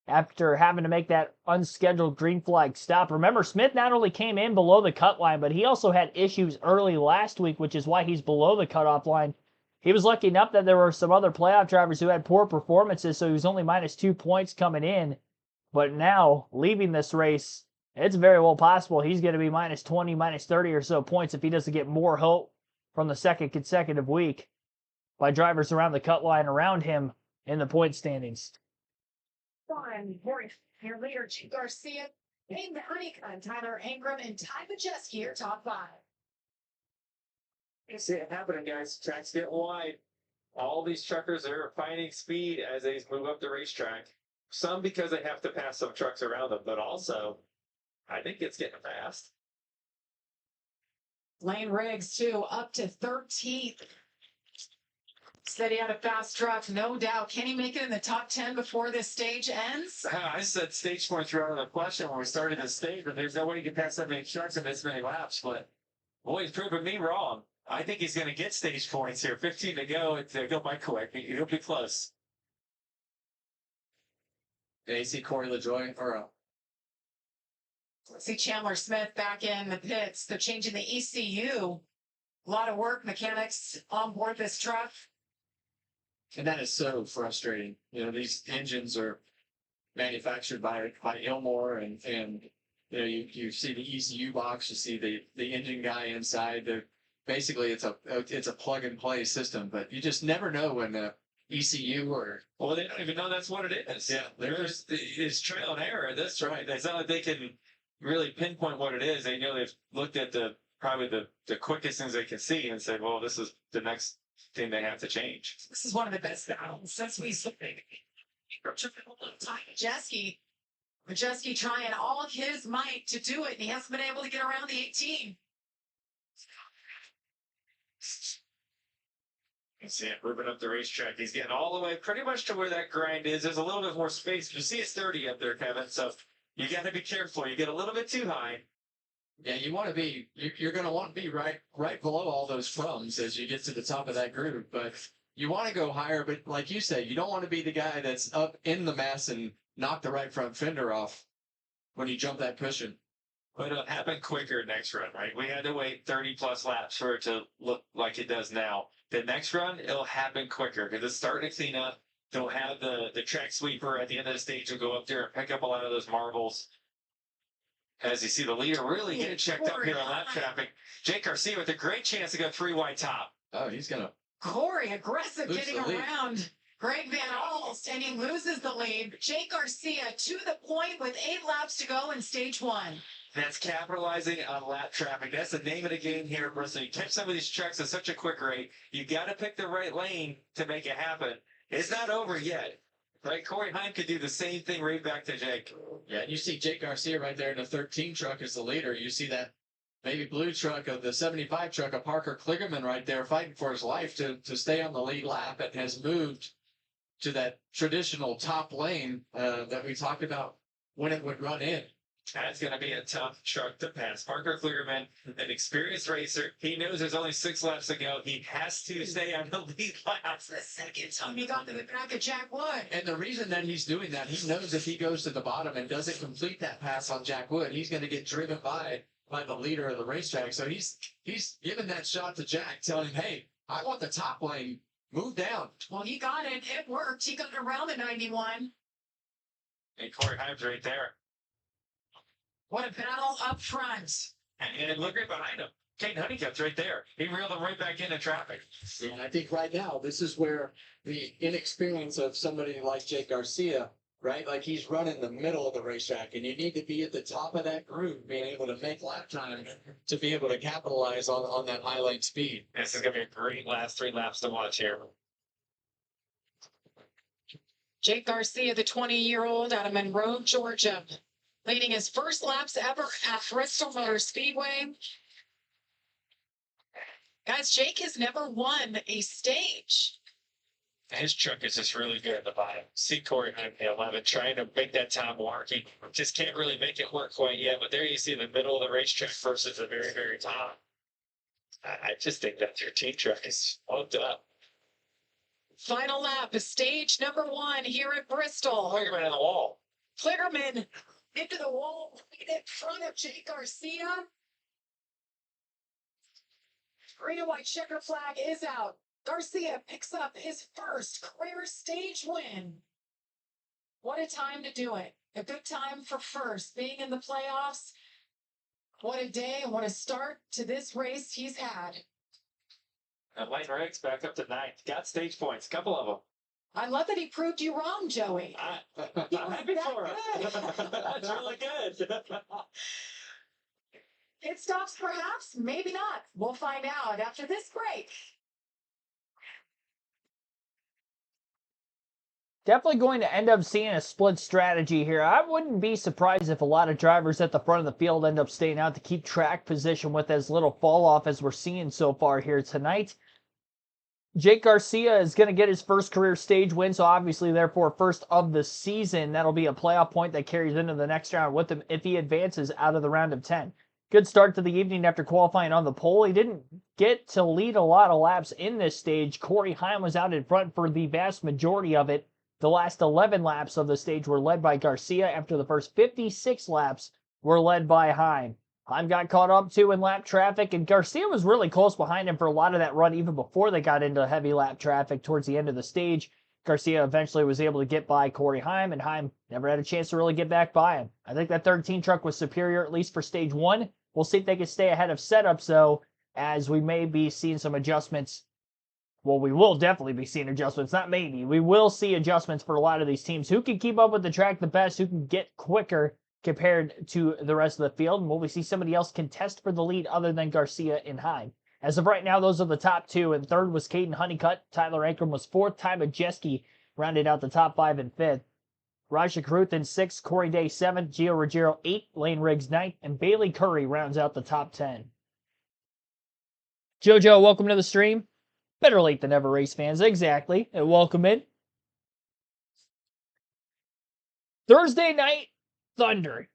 after having to make that unscheduled green flag stop. Remember, Smith not only came in below the cut line, but he also had issues early last week, which is why he's below the cutoff line. He was lucky enough that there were some other playoff drivers who had poor performances, so he was only -2 points coming in. But now, leaving this race, it's very well possible he's going to be -20, -30 or so points if he doesn't get more help from the second consecutive week by drivers around the cut line around him in the point standings. Your leader, Jake Garcia, Caden Honeycutt, Tyler Ankrum, and Ty Majeski are top 5. You see it happening, guys. Tracks get wide. All these truckers are finding speed as they move up the racetrack. Some because they have to pass some trucks around them, but also, I think it's getting fast. Lane Riggs, too, up to 13th. Said he had a fast truck, no doubt. Can he make it in the top 10 before this stage ends? I said stage points were out of the question when we started the stage, but there's no way you can pass that many trucks in this many laps. But boy, he's proving me wrong. I think he's going to get stage points here. 15 to go. It'll go by quick. He'll be close. AC Corey LaJoy, or See Chandler Smith back in the pits. They're changing the ECU. A lot of work, mechanics on board this truck. and that is so frustrating. You know, these engines are manufactured by Ilmor, and you know, you see the ECU box, you see the engine guy inside. Basically it's a plug and play system, but you just never know when the ECU or Well, they don't even know that's what it is. Yeah, It's trial and error. That's right. It's not like they can really pinpoint what it is. They know they've looked at probably the quickest things they can see and said, well, this is the next thing they have to change. This is one of the best battles since we Majeski trying all of his might to do it, and he hasn't been able to get around the 18. You see it moving up the racetrack. He's getting all the way pretty much to where that grind is. There's a little bit more space. You see it's 30 up there, Kevin. So you got to be careful. You get a little bit too high. yeah, you want to be you're going to want to be right below all those crumbs as you get to the top of that groove, but you want to go higher. But like you said, you don't want to be the guy that's up in the mess and knock the right front fender off when you jump that cushion. But it'll happen quicker next run, right? We had to wait 30 plus laps for it to look like it does now. The next run, it'll happen quicker because it's starting to clean up. They'll have the track sweeper at the end of the stage will go up there and pick up a lot of those marbles. As you see the leader really getting checked up here on lap traffic. Jake Garcia with a great chance to go 3 wide top. Oh, he's going to Corey aggressive Lose getting the lead. around Greg Van Alst, and he loses the lead. Jake Garcia to the point with 8 laps to go in stage 1. That's capitalizing on lap traffic. That's the name of the game here at Bristol. You catch some of these trucks at such a quick rate. You got to pick the right lane to make it happen. It's not over yet. Right? Corey Heim could do the same thing right back to Jake. Yeah, and you see Jake Garcia right there in the 13 truck as the leader. You see that baby blue truck of the 75 truck of Parker Kligerman right there fighting for his life to stay on the lead lap, and has moved to that traditional top lane that we talked about when it would run in. That's going to be a tough truck to pass. Parker Kligerman, an experienced racer. He knows there's only 6 laps to go. He has to stay on the lead lap. That's the second time he got to the back of Jack Wood. And the reason that he's doing that, he knows if he goes to the bottom and doesn't complete that pass on Jack Wood, he's going to get driven by the leader of the racetrack. So he's giving that shot to Jack, telling him, hey, I want the top lane. Move down. Well, he got it. It worked. He got around the 91. And Corey Heim's right there. What a battle up front. And look right behind him. Kate Honeycutt's right there. He reeled him right back into traffic. And I think right now, this is where the inexperience of somebody like Jake Garcia, right? Like he's running the middle of the racetrack, and you need to be at the top of that groove, being able to make lap time to be able to capitalize on that high lane speed. This is going to be a great last 3 laps to watch here. Jake Garcia, the 20-year-old out of Monroe, Georgia, leading his first laps ever at Bristol Motor Speedway. Guys, Jake has never won a stage. His truck is just really good at the bottom. See Corey Heim, the 11, trying to make that top work. He just can't really make it work quite yet. But there you see the middle of the racetrack versus the very, very top. I just think that 13 truck is hooked up. Final lap is stage number 1 here at Bristol. Kligerman on the wall. Kligerman into the wall right in front of Jake Garcia. Green and white checker flag is out. Garcia picks up his first career stage win. What a time to do it. A good time for first, being in the playoffs. What a day and what a start to this race he's had. And Lane Riggs back up to 9th. Got stage points, a couple of them. I love that he proved you wrong, Joey. I'm happy for him. Good. That's really good. Pit stops, perhaps? Maybe not. We'll find out after this break. Definitely going to end up seeing a split strategy here. I wouldn't be surprised if a lot of drivers at the front of the field end up staying out to keep track position with as little fall off as we're seeing so far here tonight. Jake Garcia is going to get his first career stage win, so obviously, therefore, first of the season. That'll be a playoff point that carries into the next round with him if he advances out of the round of 10. Good start to the evening after qualifying on the pole. He didn't get to lead a lot of laps in this stage. Corey Heim was out in front for the vast majority of it. The last 11 laps of the stage were led by Garcia after the first 56 laps were led by Heim. Heim got caught up too in lap traffic, and Garcia was really close behind him for a lot of that run even before they got into heavy lap traffic towards the end of the stage. Garcia eventually was able to get by Corey Heim, and Heim never had a chance to really get back by him. I think that 13 truck was superior, at least for stage one. We'll see if they can stay ahead of setups, though, as we may be seeing some adjustments. Well, we will definitely be seeing adjustments, not maybe. We will see adjustments for a lot of these teams. Who can keep up with the track the best, who can get quicker compared to the rest of the field, and will we see somebody else contest for the lead other than Garcia and Heim? As of right now, those are the top two, and third was Caden Honeycutt. Tyler Ankrum was fourth. Ty Majeski rounded out the top five and fifth. Raja Karuth in sixth, Corey Day seventh, Gio Ruggiero eighth, Lane Riggs ninth, and Bailey Curry rounds out the top 10. Jojo, welcome to the stream. Better late than never, race fans. Exactly. And welcome in. Thursday night thunder.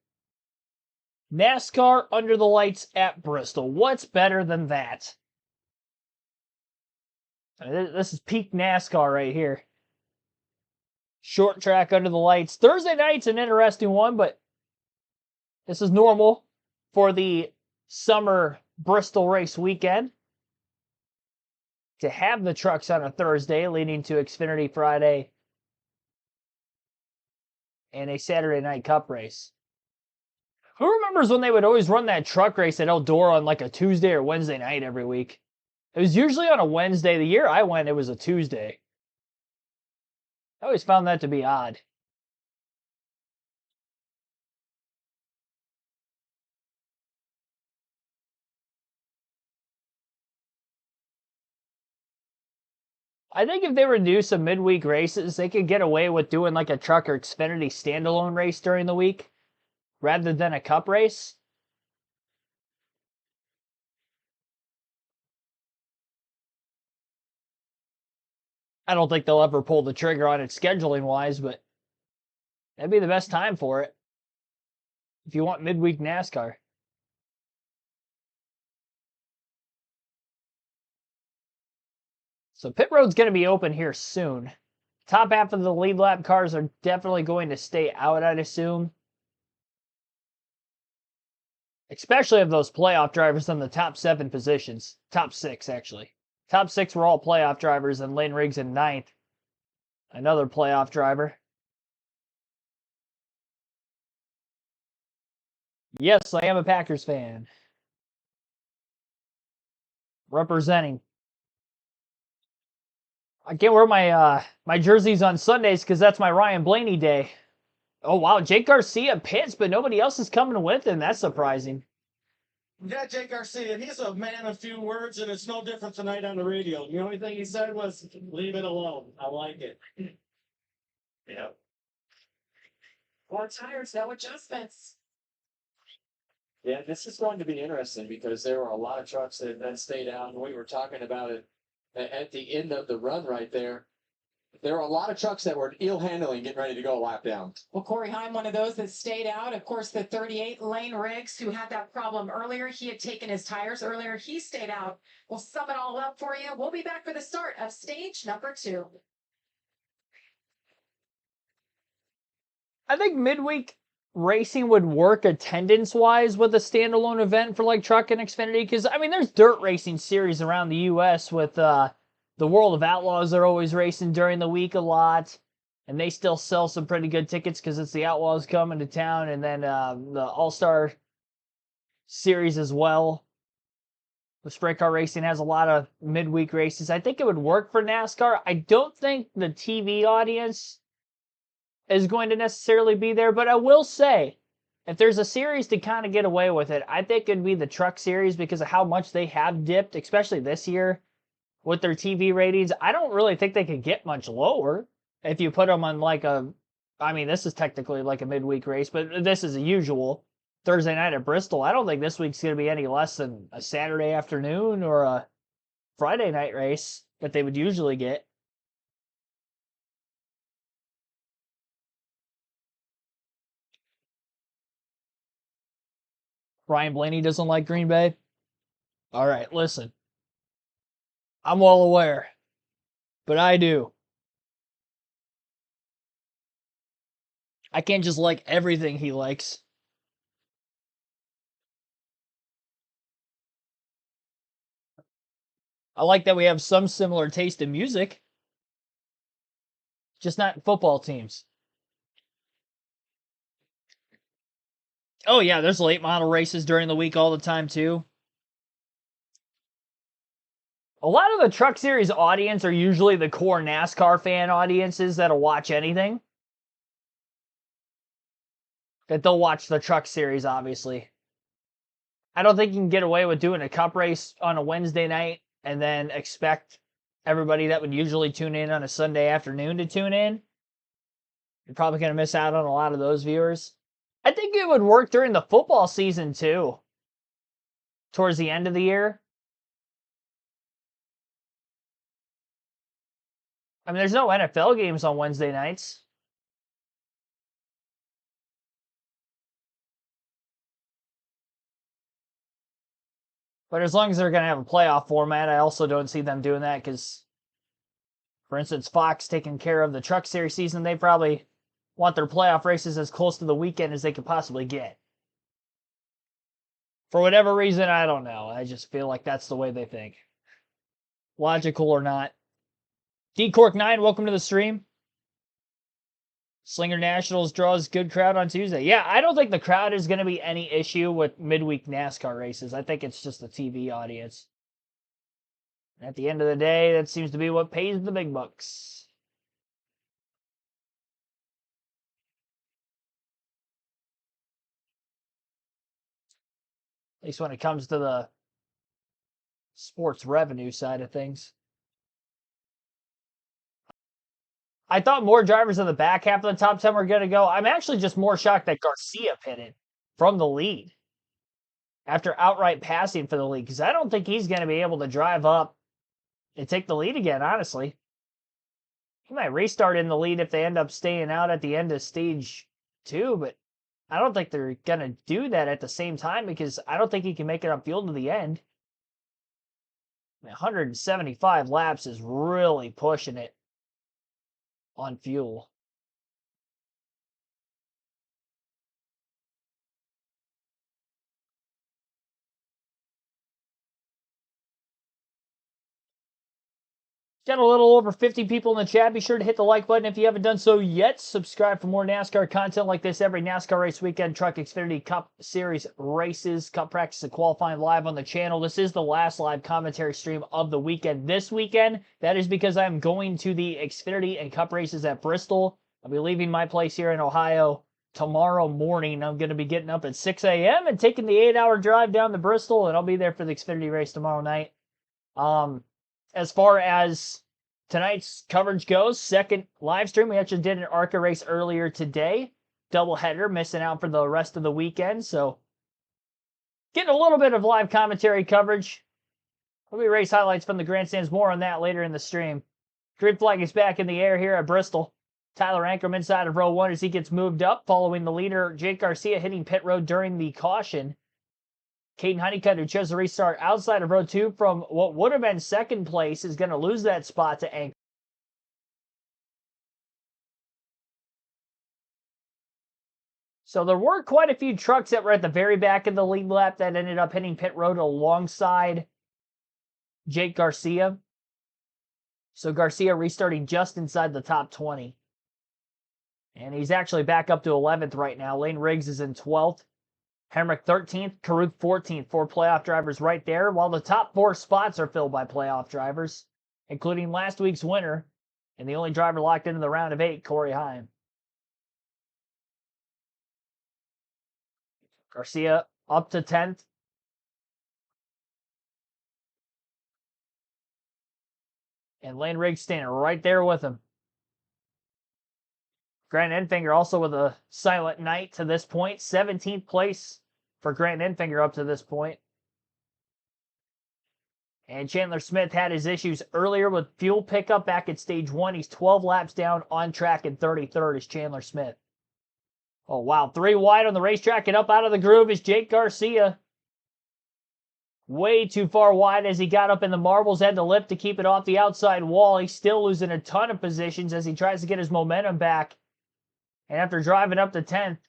NASCAR under the lights at Bristol. What's better than that? This is peak NASCAR right here. Short track under the lights. Thursday night's an interesting one, but this is normal for the summer Bristol race weekend. To have the trucks on a Thursday leading to Xfinity Friday and a Saturday night cup race. Who remembers when they would always run that truck race at Eldora on like a Tuesday or Wednesday night every week? It was usually on a Wednesday. The year I went, it was a Tuesday. I always found that to be odd. I think if they were to do some midweek races, they could get away with doing like a truck or Xfinity standalone race during the week rather than a cup race. I don't think they'll ever pull the trigger on it scheduling wise, but that'd be the best time for it if you want midweek NASCAR. So pit road's going to be open here soon. Top half of the lead lap cars are definitely going to stay out, I'd assume. Especially of those playoff drivers in the top 7 positions. Top 6, actually. Top 6 were all playoff drivers, and Lane Riggs in 9th. Another playoff driver. Yes, I am a Packers fan. Representing. I can't wear my jerseys on Sundays because that's my Ryan Blaney day. Oh, wow. Jake Garcia pits, but nobody else is coming with him. That's surprising. Yeah, Jake Garcia, he's a man of few words, and it's no different tonight on the radio. The only thing he said was, leave it alone. I like it. Yeah. More tires, no adjustments. Yeah, this is going to be interesting because there were a lot of trucks that stayed out. And we were talking about it at the end of the run right there. There were a lot of trucks that were ill handling, getting ready to go a lap down. Well, Corey Heim, one of those that stayed out. Of course, the 38 Lane Riggs, who had that problem earlier. He had taken his tires earlier. He stayed out. We'll sum it all up for you. We'll be back for the start of stage number 2. I think midweek racing would work attendance-wise with a standalone event for like Truck and Xfinity. Because, I mean, there's dirt racing series around the U.S. with the World of Outlaws. They're always racing during the week a lot. And they still sell some pretty good tickets because it's the Outlaws coming to town. And then the All-Star series as well. The Sprint Car Racing has a lot of midweek races. I think it would work for NASCAR. I don't think the TV audience is going to necessarily be there, but I will say, if there's a series to kind of get away with it, I think it'd be the Truck Series because of how much they have dipped, especially this year with their TV ratings. I don't really think they could get much lower if you put them on like I mean, this is technically like a midweek race, but this is a usual Thursday night at Bristol. I don't think this week's going to be any less than a Saturday afternoon or a Friday night race that they would usually get. Ryan Blaney doesn't like Green Bay? All right, listen. I'm well aware, but I do. I can't just like everything he likes. I like that we have some similar taste in music, just not football teams. Oh, yeah, there's late model races during the week all the time, too. A lot of the Truck Series audience are usually the core NASCAR fan audiences that'll watch anything. That they'll watch the Truck Series, obviously. I don't think you can get away with doing a cup race on a Wednesday night and then expect everybody that would usually tune in on a Sunday afternoon to tune in. You're probably going to miss out on a lot of those viewers. I think it would work during the football season, too. Towards the end of the year. I mean, there's no NFL games on Wednesday nights. But as long as they're going to have a playoff format, I also don't see them doing that because, for instance, Fox taking care of the Truck Series season, they probably want their playoff races as close to the weekend as they could possibly get. For whatever reason, I don't know. I just feel like that's the way they think. Logical or not. D-Cork9, welcome to the stream. Slinger Nationals draws good crowd on Tuesday. Yeah, I don't think the crowd is going to be any issue with midweek NASCAR races. I think it's just the TV audience. At the end of the day, that seems to be what pays the big bucks. At least when it comes to the sports revenue side of things. I thought more drivers in the back half of the top 10 were going to go. I'm actually just more shocked that Garcia pitted from the lead after outright passing for the lead because I don't think he's going to be able to drive up and take the lead again, honestly. He might restart in the lead if they end up staying out at the end of stage 2, but I don't think they're going to do that at the same time because I don't think he can make it up field to the end. 175 laps is really pushing it on fuel. Got a little over 50 people in the chat. Be sure to hit the like button if you haven't done so yet. Subscribe for more NASCAR content like this every NASCAR race weekend. Truck Xfinity Cup Series races, Cup practice and qualifying live on the channel. This is the last live commentary stream of the weekend. This weekend, that is because I'm going to the Xfinity and Cup races at Bristol. I'll be leaving my place here in Ohio tomorrow morning. I'm going to be getting up at 6 a.m. and taking the 8-hour drive down to Bristol, and I'll be there for the Xfinity race tomorrow night. As far as tonight's coverage goes, second live stream, we actually did an ARCA race earlier today. Doubleheader, missing out for the rest of the weekend. So, getting a little bit of live commentary coverage. We'll be race highlights from the grandstands. More on that later in the stream. Green flag is back in the air here at Bristol. Tyler Ankrum inside of row 1 as he gets moved up, following the leader, Jake Garcia, hitting pit road during the caution. Caden Honeycutt, who chose to restart outside of row 2 from what would have been second place, is going to lose that spot to Ankrum. So there were quite a few trucks that were at the very back of the lead lap that ended up hitting pit road alongside Jake Garcia. So Garcia restarting just inside the top 20. And he's actually back up to 11th right now. Lane Riggs is in 12th. Hemrick 13th, Karuk 14th, 4 playoff drivers right there, while the top 4 spots are filled by playoff drivers, including last week's winner and the only driver locked into the round of 8, Corey Heim. Garcia up to 10th. And Lane Riggs standing right there with him. Grant Enfinger also with a silent night to this point. 17th place for Grant Enfinger up to this point. And Chandler Smith had his issues earlier with fuel pickup back at stage 1. He's 12 laps down on track and 33rd is Chandler Smith. Oh, wow. 3 wide on the racetrack, and up out of the groove is Jake Garcia. Way too far wide as he got up in the marbles, had to lift to keep it off the outside wall. He's still losing a ton of positions as he tries to get his momentum back. And after driving up to 10th,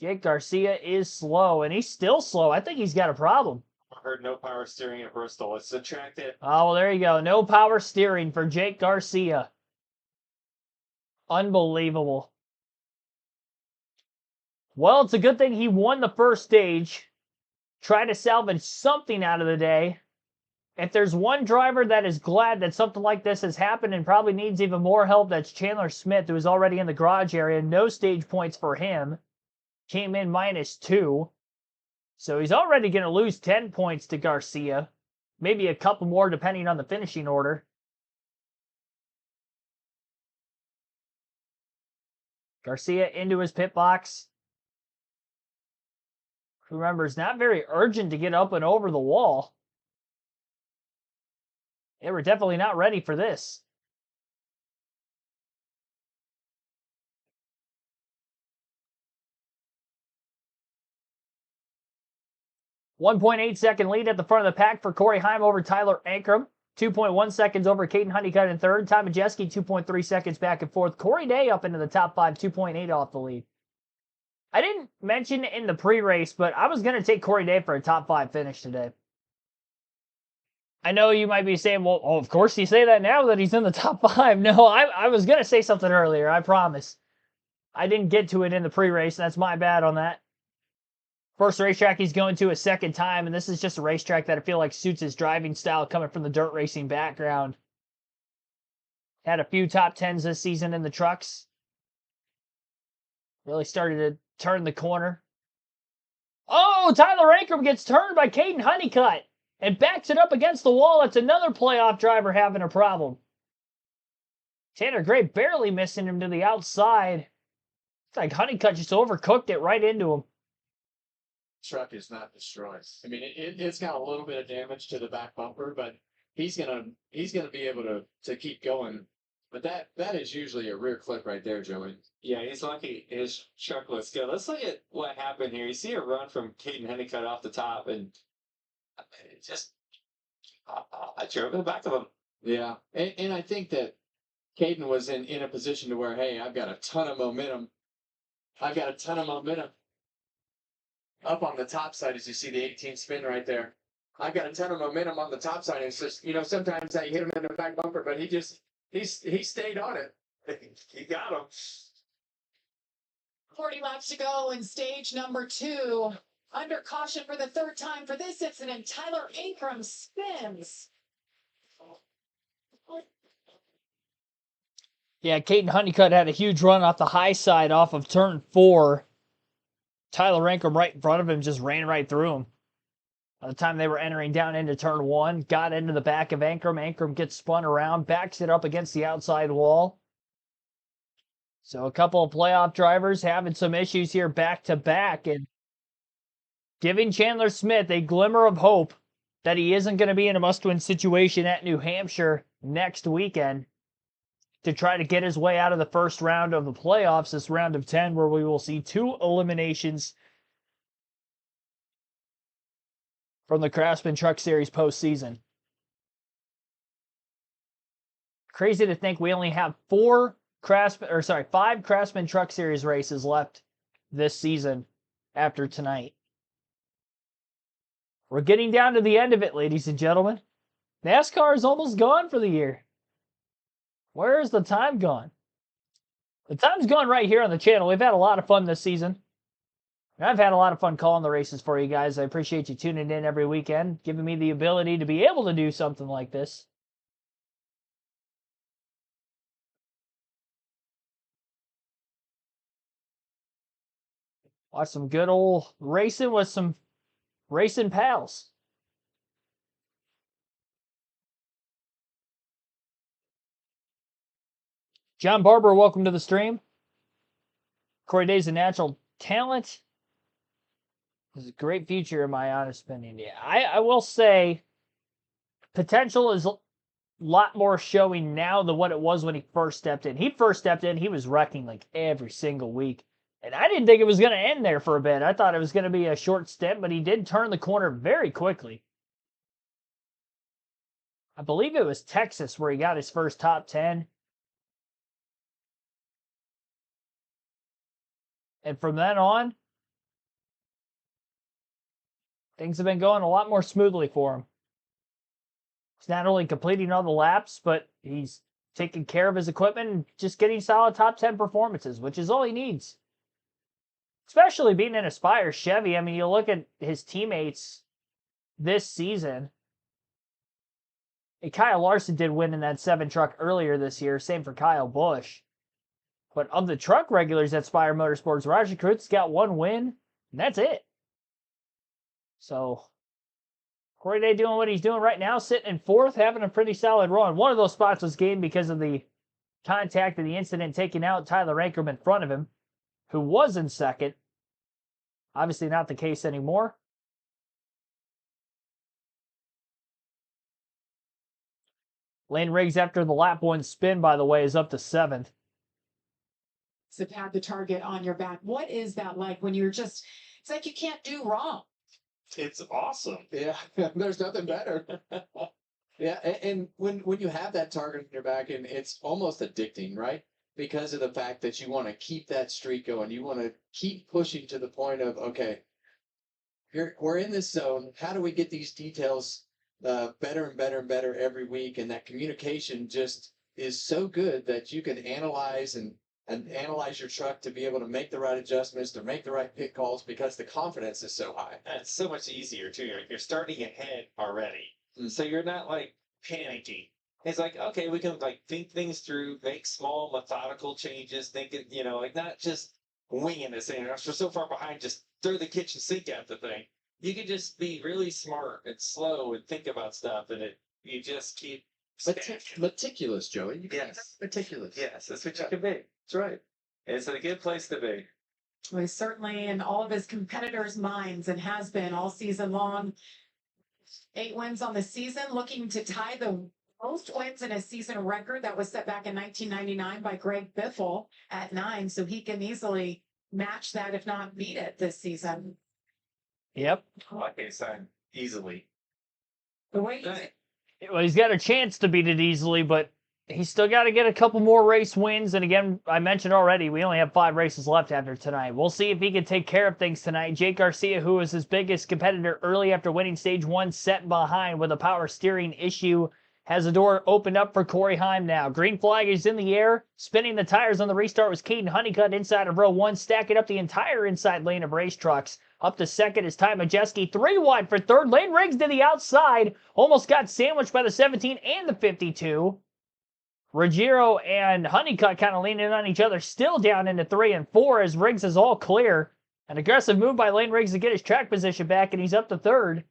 Jake Garcia is slow, and he's still slow. I think he's got a problem. I heard no power steering at Bristol. It's a track that... Oh, well, there you go. No power steering for Jake Garcia. Unbelievable. Well, it's a good thing he won the first stage. Try to salvage something out of the day. If there's one driver that is glad that something like this has happened and probably needs even more help, that's Chandler Smith, who is already in the garage area. No stage points for him. Came in -2. So he's already going to lose 10 points to Garcia. Maybe a couple more depending on the finishing order. Garcia into his pit box. Remember, it's not very urgent to get up and over the wall. They were definitely not ready for this. .8-second lead at the front of the pack for Corey Heim over Tyler Ankrum. 2.1 seconds over Caden Honeycutt in third. Ty Majeski, 2.3 seconds back and forth. Corey Day up into the top 5, 2.8 off the lead. I didn't mention in the pre-race, but I was going to take Corey Day for a top 5 finish today. I know you might be saying, well, oh, of course you say that now that he's in the top 5. No, I was going to say something earlier, I promise. I didn't get to it in the pre-race. That's my bad on that. First racetrack he's going to a second time, and this is just a racetrack that I feel like suits his driving style coming from the dirt racing background. Had a few top 10s this season in the trucks. Really started to turn the corner. Oh, Tyler Ankrum gets turned by Caden Honeycutt and backs it up against the wall. That's another playoff driver having a problem. Tanner Gray barely missing him to the outside. It's like Honeycutt just overcooked it right into him. Truck is not destroyed. I mean, it's got a little bit of damage to the back bumper, but he's gonna be able to keep going. But that is usually a rear clip right there, Joey. Yeah, he's lucky his truck looks good. Let's look at what happened here. You see a run from Caden Honeycutt off the top, and it just I drove in the back of him. Yeah, and I think that Caden was in a position to where, hey, I've got a ton of momentum. Up on the top side, as you see the 18 spin right there. I've got a ton of momentum on the top side. It's just, sometimes I hit him in the back bumper, but he stayed on it. He got him. 40 laps to go in stage number 2. Under caution for the third time for this incident, Tyler Ankrum spins. Yeah, Caden Honeycutt had a huge run off the high side off of turn 4. Tyler Ankrum right in front of him just ran right through him. By the time they were entering down into turn 1, got into the back of Ankrum. Ankrum gets spun around, backs it up against the outside wall. So a couple of playoff drivers having some issues here back to back and giving Chandler Smith a glimmer of hope that he isn't going to be in a must-win situation at New Hampshire next weekend to try to get his way out of the first round of the playoffs, this round of 10, where we will see 2 eliminations from the Craftsman Truck Series postseason. Crazy to think we only have 5 Craftsman Truck Series races left this season after tonight. We're getting down to the end of it, ladies and gentlemen. NASCAR is almost gone for the year. Where is the time gone? The time's gone right here on the channel. We've had a lot of fun this season. And I've had a lot of fun calling the races for you guys. I appreciate you tuning in every weekend, giving me the ability to be able to do something like this. Watch some good old racing with some racing pals. John Barber, welcome to the stream. Corey Day's a natural talent. There's a great future, in my honest opinion. Yeah, I will say potential is a lot more showing now than what it was when he first stepped in. He first stepped in, he was wrecking like every single week. And I didn't think it was going to end there for a bit. I thought it was going to be a short stint, but he did turn the corner very quickly. I believe it was Texas where he got his first top 10. And from then on, things have been going a lot more smoothly for him. He's not only completing all the laps, but he's taking care of his equipment and just getting solid top 10 performances, which is all he needs. Especially being in Aspire Chevy. I mean, you look at his teammates this season. And Kyle Larson did win in that 7 truck earlier this year. Same for Kyle Busch. But of the truck regulars at Spire Motorsports, Roger Krutz got 1 win, and that's it. So, Corey Day doing what he's doing right now, sitting in 4th, having a pretty solid run. One of those spots was gained because of the contact and the incident taking out Tyler Ankrum in front of him, who was in 2nd. Obviously not the case anymore. Lane Riggs, after the lap 1 spin, by the way, is up to 7th. To have the target on your back. What is that like when you're just, it's like you can't do wrong. It's awesome. Yeah, there's nothing better. Yeah, and when you have that target on your back, and it's almost addicting, right? Because of the fact that you want to keep that streak going. You want to keep pushing to the point of, okay, we're in this zone. How do we get these details better and better and better every week? And that communication just is so good that you can analyze and analyze your truck to be able to make the right adjustments, to make the right pit calls, because the confidence is so high. And it's so much easier too. You're starting ahead already, so you're not like panicking. It's like, okay, we can like think things through, make small methodical changes, thinking, like not just winging this thing. We're so far behind, just throw the kitchen sink at the thing. You can just be really smart and slow and think about stuff, and you just keep Meticulous, Joey. You Yes. meticulous. Yes, that's what you can be. That's right. It's a good place to be. Well, he's certainly in all of his competitors' minds and has been all season long. 8 wins on the season, looking to tie the most wins in a season record that was set back in 1999 by Greg Biffle at 9. So he can easily match that, if not beat it this season. Yep. Okay, sign easily. The way Well, he's got a chance to beat it easily, but he's still got to get a couple more race wins. And again, I mentioned already, we only have 5 races left after tonight. We'll see if he can take care of things tonight. Jake Garcia, who was his biggest competitor early after winning stage 1, set behind with a power steering issue, has the door opened up for Corey Heim now. Green flag is in the air. Spinning the tires on the restart was Caden Honeycutt inside of row 1, stacking up the entire inside lane of race trucks. Up to 2nd is Ty Majeski. 3 wide for 3rd. Lane Riggs to the outside. Almost got sandwiched by the 17 and the 52. Ruggiero and Honeycutt kind of leaning on each other. Still down into 3 and 4 as Riggs is all clear. An aggressive move by Lane Riggs to get his track position back, and he's up to 3rd.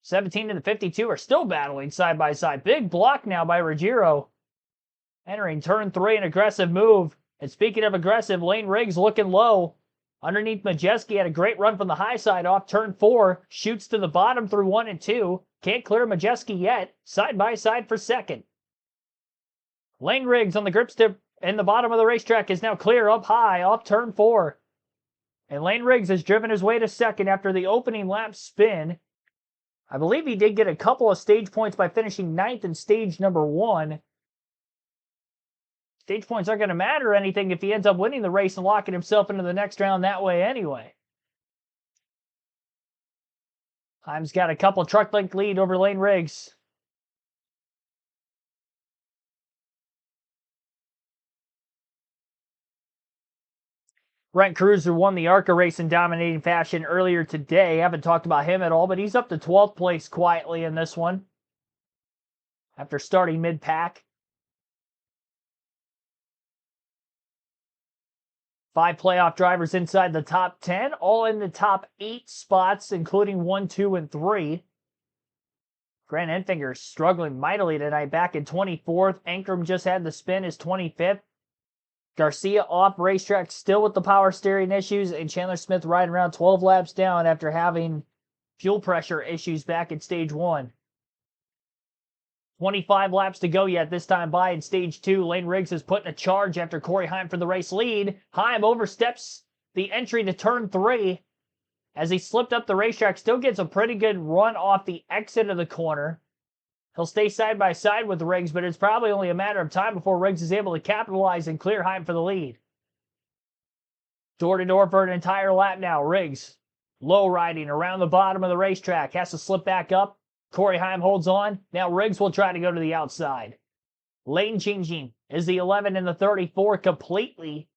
17 and the 52 are still battling side by side. Big block now by Ruggiero. Entering turn 3, an aggressive move. And speaking of aggressive, Lane Riggs looking low. Underneath Majeski had a great run from the high side off turn 4. Shoots to the bottom through 1 and 2. Can't clear Majeski yet. Side by side for 2nd. Lane Riggs on the grip strip in the bottom of the racetrack is now clear up high off turn 4. And Lane Riggs has driven his way to 2nd after the opening lap spin. I believe he did get a couple of stage points by finishing 9th in stage number 1. Stage points aren't going to matter anything if he ends up winning the race and locking himself into the next round that way anyway. Heim's got a couple truck length lead over Lane Riggs. Brent Cruz, who won the ARCA race in dominating fashion earlier today. Haven't talked about him at all, but he's up to 12th place quietly in this one after starting mid-pack. 5 playoff drivers inside the top 10, all in the top 8 spots, including 1, 2, and 3. Grant Enfinger struggling mightily tonight, back in 24th. Ankrum just had the spin, is 25th. Garcia off racetrack, still with the power steering issues, and Chandler Smith riding around 12 laps down after having fuel pressure issues back in stage 1. 25 laps to go yet this time by in stage 2. Lane Riggs is putting a charge after Corey Heim for the race lead. Heim oversteps the entry to turn 3 as he slipped up the racetrack. Still gets a pretty good run off the exit of the corner. He'll stay side by side with Riggs, but it's probably only a matter of time before Riggs is able to capitalize and clear Heim for the lead. Door to door for an entire lap now. Riggs low riding around the bottom of the racetrack. Has to slip back up. Corey Heim holds on. Now Riggs will try to go to the outside. Lane changing is the 11 and the 34 completely.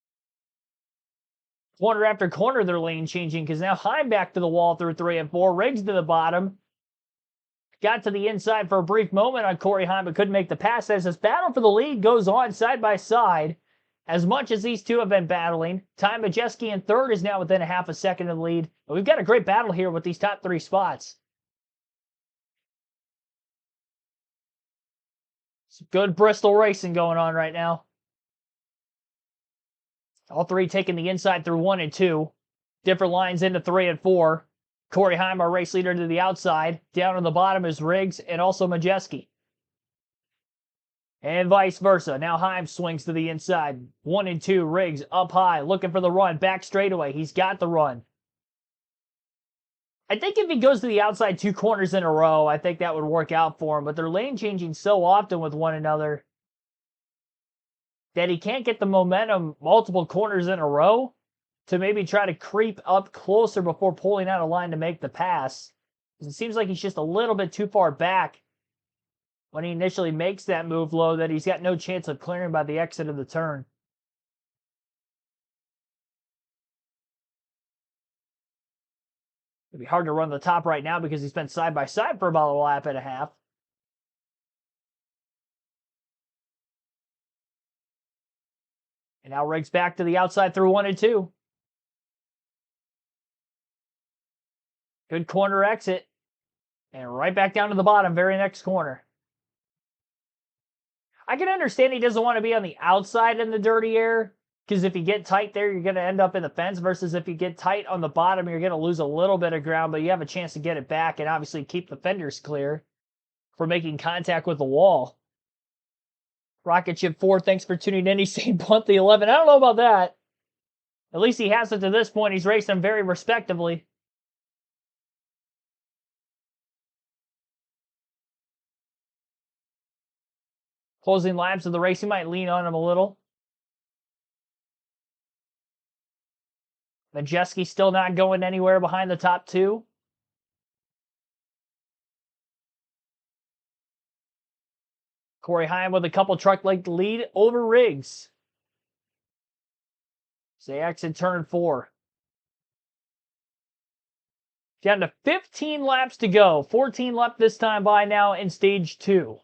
Corner after corner, they're lane changing because now Heim back to the wall through 3 and 4. Riggs to the bottom. Got to the inside for a brief moment on Corey Heim, but couldn't make the pass as this battle for the lead goes on side by side. As much as these two have been battling, Ty Majeski in third is now within a half a second of the lead. And we've got a great battle here with these top 3 spots. Some good Bristol racing going on right now. All 3 taking the inside through 1 and 2. Different lines into 3 and 4. Corey Heim, our race leader, to the outside. Down on the bottom is Riggs and also Majeski. And vice versa. Now Heim swings to the inside. 1 and 2. Riggs up high, looking for the run. Back straightaway. He's got the run. I think if he goes to the outside 2 corners in a row, I think that would work out for him. But they're lane changing so often with one another that he can't get the momentum multiple corners in a row to maybe try to creep up closer before pulling out a line to make the pass. It seems like he's just a little bit too far back when he initially makes that move low that he's got no chance of clearing by the exit of the turn. It'd be hard to run the top right now because he's been side by side for about a lap and a half. And now Riggs back to the outside through 1 and 2. Good corner exit. And right back down to the bottom, very next corner. I can understand he doesn't want to be on the outside in the dirty air, because if you get tight there, you're going to end up in the fence, versus if you get tight on the bottom, you're going to lose a little bit of ground, but you have a chance to get it back and obviously keep the fenders clear for making contact with the wall. Rocket Chip 4, thanks for tuning in. He's saying punt the 11. I don't know about that. At least he has it to this point. He's racing very respectably. Closing laps of the race, he might lean on him a little. Majeski still not going anywhere behind the top 2. Corey Heim with a couple truck length lead over Riggs. They exit turn 4. Down to 15 laps to go. 14 left this time by now in stage 2.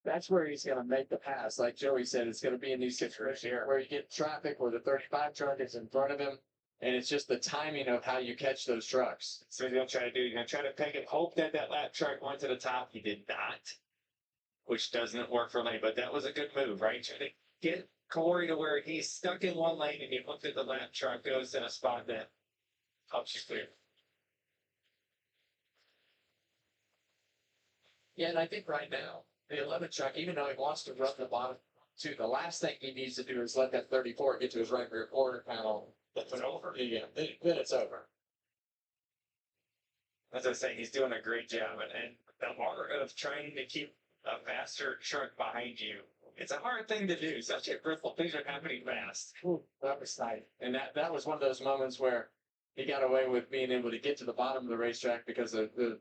That's where he's gonna make the pass. Like Joey said, it's gonna be in these situations where you get traffic where the 35 truck is in front of him, and it's just the timing of how you catch those trucks. So he's going to try to do, he's going to try to peg it, hope that that lap truck went to the top. He did not, which doesn't work for me, but that was a good move, right? Trying to get Corey to where he's stuck in one lane and you look at the lap truck goes in a spot that helps you clear. Yeah, and I think right now, the 11 truck, even though he wants to run the bottom 2, the last thing he needs to do is let that 34 get to his right rear quarter panel. That's over. Yeah, then it's over. As I say, he's doing a great job, and the art of trying to keep a faster truck behind you. It's a hard thing to do, especially at Bristol. Things are happening fast. Ooh, that was tight. And that was one of those moments where he got away with being able to get to the bottom of the racetrack because the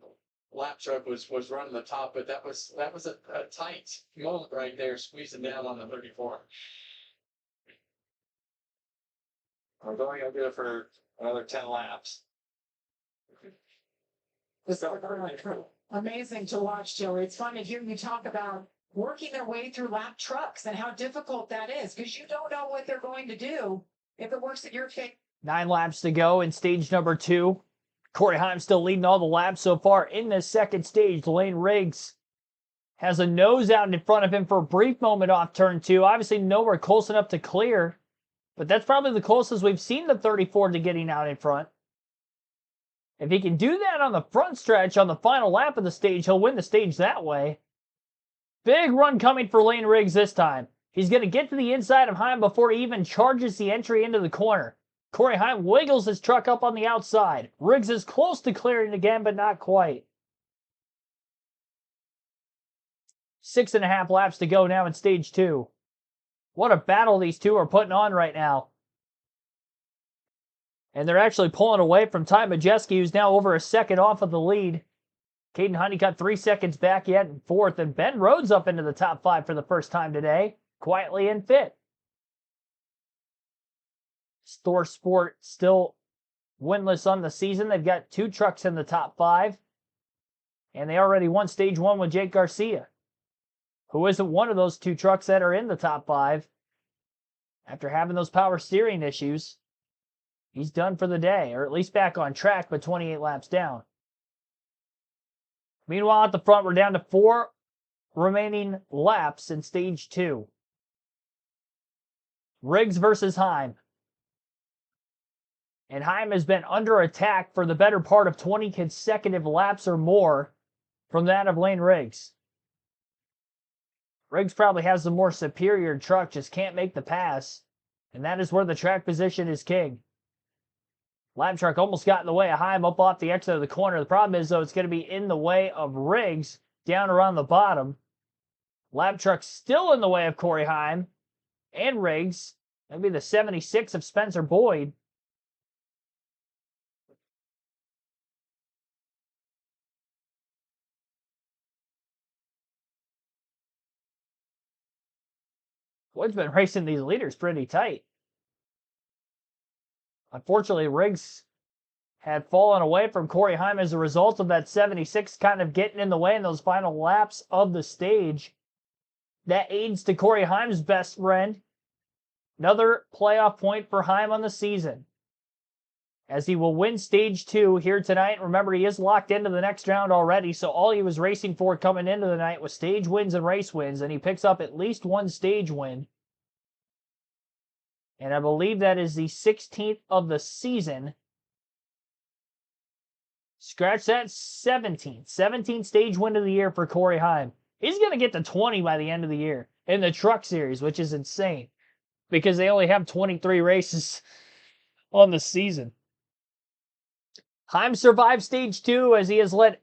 lap truck was running the top, but that was a tight moment right there, squeezing down on the 34. We're going to do it for another 10 laps. Amazing to watch, Joey. It's fun to hear you talk about working their way through lap trucks and how difficult that is, because you don't know what they're going to do if it works at your favor. 9 laps to go in stage number 2. Corey Heim still leading all the laps so far in this second stage. Lane Riggs has a nose out in front of him for a brief moment off turn 2. Obviously nowhere close enough to clear. But that's probably the closest we've seen the 34 to getting out in front. If he can do that on the front stretch on the final lap of the stage, he'll win the stage that way. Big run coming for Lane Riggs this time. He's going to get to the inside of Heim before he even charges the entry into the corner. Corey Heim wiggles his truck up on the outside. Riggs is close to clearing again, but not quite. 6.5 laps to go now in stage 2. What a battle these two are putting on right now. And they're actually pulling away from Ty Majeski, who's now over a second off of the lead. Caden Honeycutt 3 seconds back yet in 4th. And Ben Rhodes up into the top 5 for the first time today. Quietly in 5th. Store Sport still winless on the season. They've got 2 trucks in the top 5. And they already won stage 1 with Jake Garcia, who isn't one of those 2 trucks that are in the top 5. After having those power steering issues, he's done for the day, or at least back on track, but 28 laps down. Meanwhile, at the front, we're down to 4 remaining laps in stage 2. Riggs versus Heim. And Heim has been under attack for the better part of 20 consecutive laps or more from that of Lane Riggs. Riggs probably has the more superior truck, just can't make the pass. And that is where the track position is king. Lab truck almost got in the way of Heim up off the exit of the corner. The problem is, though, it's going to be in the way of Riggs down around the bottom. Lab truck still in the way of Corey Heim and Riggs. That'd be the 76 of Spencer Boyd. Boyd's been racing these leaders pretty tight. Unfortunately, Riggs had fallen away from Corey Heim as a result of that 76 kind of getting in the way in those final laps of the stage. That aids to Corey Heim's best friend. Another playoff point for Heim on the season, as he will win stage 2 here tonight. Remember, he is locked into the next round already, so all he was racing for coming into the night was stage wins and race wins, and he picks up at least 1 stage win. And I believe that is the 16th of the season. Scratch that, 17th. 17th stage win of the year for Corey Heim. He's going to get to 20 by the end of the year in the Truck Series, which is insane, because they only have 23 races on the season. Heim survived stage 2 as he has led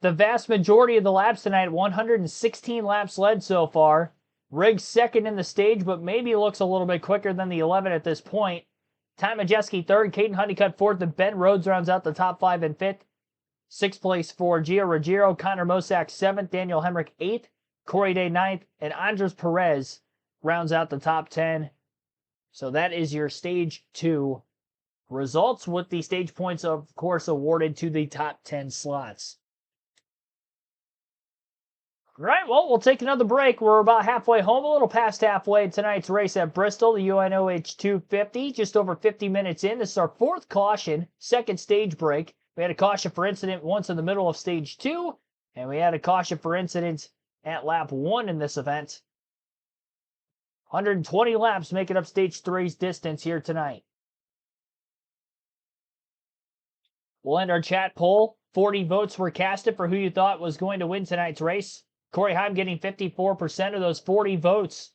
the vast majority of the laps tonight. 116 laps led so far. Riggs second in the stage, but maybe looks a little bit quicker than the 11 at this point. Ty Majeski third, Caden Honeycutt 4th, and Ben Rhodes rounds out the top 5 and 5th. 6th place for Gio Ruggiero, Connor Mosack 7th, Daniel Hemrick 8th, Corey Day 9th, and Andres Perez rounds out the top 10. So that is your stage 2 results, with the stage points, of course, awarded to the top 10 slots. All right, well, we'll take another break. We're about halfway home, a little past halfway. Tonight's race at Bristol, the UNOH 250, just over 50 minutes in. This is our 4th caution, 2nd stage break. We had a caution for incident once in the middle of stage 2, and we had a caution for incident at lap 1 in this event. 120 laps making up stage 3's distance here tonight. We'll end our chat poll. 40 votes were casted for who you thought was going to win tonight's race. Corey Heim getting 54% of those 40 votes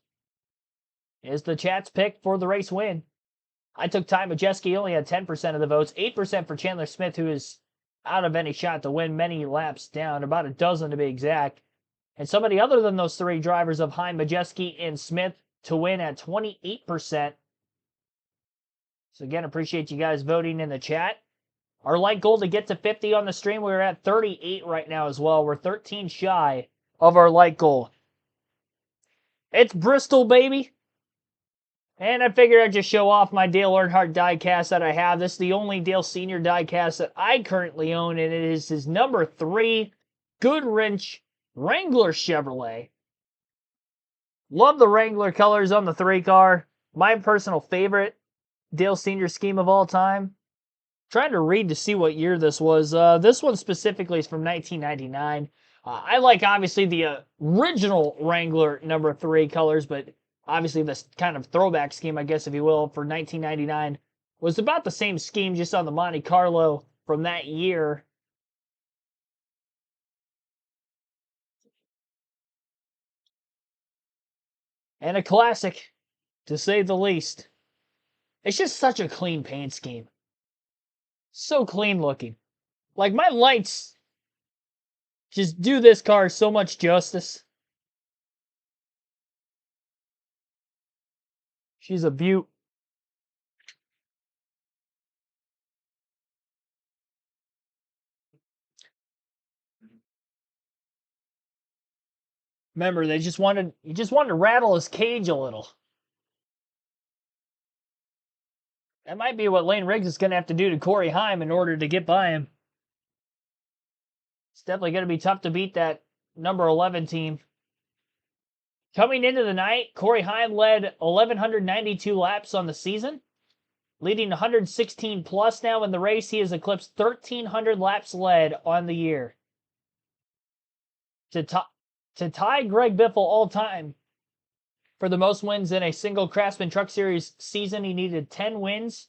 is the chat's pick for the race win. I took Ty Majeski, only had 10% of the votes. 8% for Chandler Smith, who is out of any shot to win, many laps down, about a dozen to be exact. And somebody other than those 3 drivers of Heim, Majeski, and Smith to win at 28%. So again, appreciate you guys voting in the chat. Our like goal to get to 50 on the stream, we're at 38 right now as well. We're 13 shy of our like goal. It's Bristol, baby. And I figured I'd just show off my Dale Earnhardt diecast that I have. This is the only Dale Sr. diecast that I currently own, and it is his number 3 Goodwrench Wrangler Chevrolet. Love the Wrangler colors on the 3 car. My personal favorite Dale Sr. scheme of all time. Trying to read to see what year this was. This one specifically is from 1999. I like, obviously, the original Wrangler number 3 colors, but obviously this kind of throwback scheme, I guess, if you will, for 1999 was about the same scheme, just on the Monte Carlo from that year. And a classic, to say the least. It's just such a clean paint scheme. So clean looking. Like, my lights just do this car so much justice. She's a beaut. Remember, he just wanted to rattle his cage a little. That might be what Lane Riggs is going to have to do to Corey Heim in order to get by him. It's definitely going to be tough to beat that number 11 team. Coming into the night, Corey Heim led 1,192 laps on the season, leading 116 plus now in the race. He has eclipsed 1,300 laps led on the year. To tie Greg Biffle all time for the most wins in a single Craftsman Truck Series season, he needed 10 wins.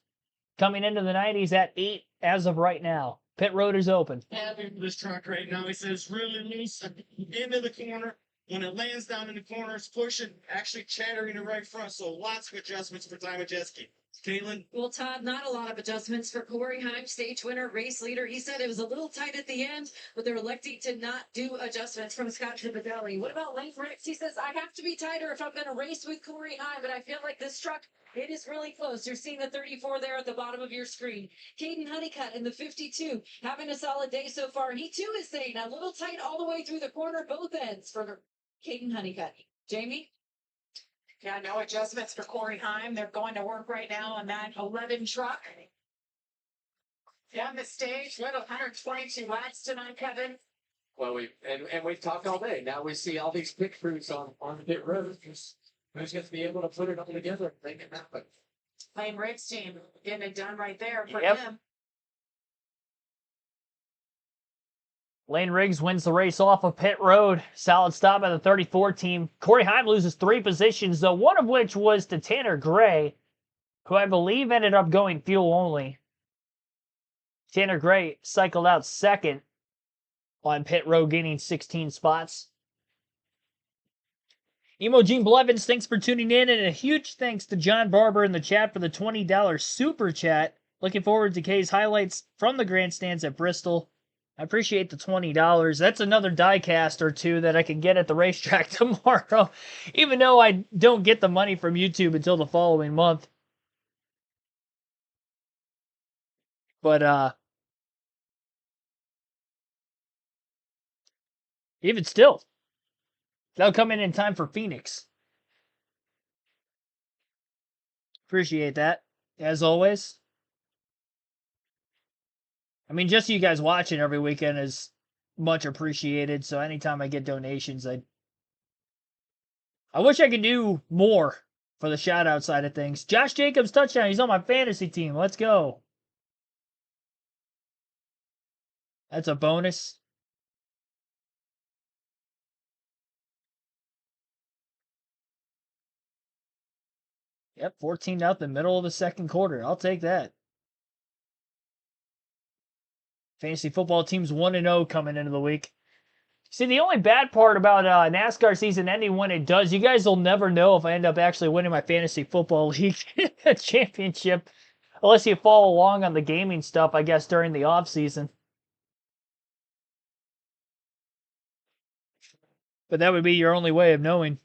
Coming into the night, he's at 8 as of right now. Pit road is open. Happy with this truck right now. He says really loose into the corner. When it lands down in the corner, it's pushing, actually chattering the right front. So lots of adjustments for Ty Majeski. Caitlin? Well, Todd, not a lot of adjustments for Corey Heim, stage winner, race leader. He said it was a little tight at the end, but they're electing to not do adjustments from Scott Zipadelli. What about Lane Riggs? He says, I have to be tighter if I'm going to race with Corey Heim, but I feel like this truck, it is really close. You're seeing the 34 there at the bottom of your screen. Caden Honeycutt in the 52, having a solid day so far. He too is saying a little tight all the way through the corner, both ends for Caden Honeycutt. Jamie? Yeah, no adjustments for Corey Heim. They're going to work right now on that 11 truck. On the stage, led 122 laps tonight, Kevin. Well, we've talked all day. Now we see all these pit crews on the pit road. Who's going to be able to put it all together and make it happen? Lane Riggs team getting it done right there for Yep. him. Lane Riggs wins the race off of pit road. Solid stop by the 34 team. Corey Heim loses 3 positions, though, one of which was to Tanner Gray, who I believe ended up going fuel only. Tanner Gray cycled out second on pit road, gaining 16 spots. Emogene Blevins, thanks for tuning in, and a huge thanks to John Barber in the chat for the $20 super chat. Looking forward to Kay's highlights from the grandstands at Bristol. I appreciate the $20. That's another diecast or two that I can get at the racetrack tomorrow, even though I don't get the money from YouTube until the following month. But, even still, that'll come in time for Phoenix. Appreciate that, as always. I mean, just you guys watching every weekend is much appreciated. So anytime I get donations, I wish I could do more for the shout out side of things. Josh Jacobs touchdown. He's on my fantasy team. Let's go. That's a bonus. Yep, 14-0, middle of the second quarter. I'll take that. Fantasy football team's 1-0 coming into the week. See, the only bad part about NASCAR season ending when it does, you guys will never know if I end up actually winning my fantasy football league championship, unless you follow along on the gaming stuff, I guess, during the off season. But that would be your only way of knowing.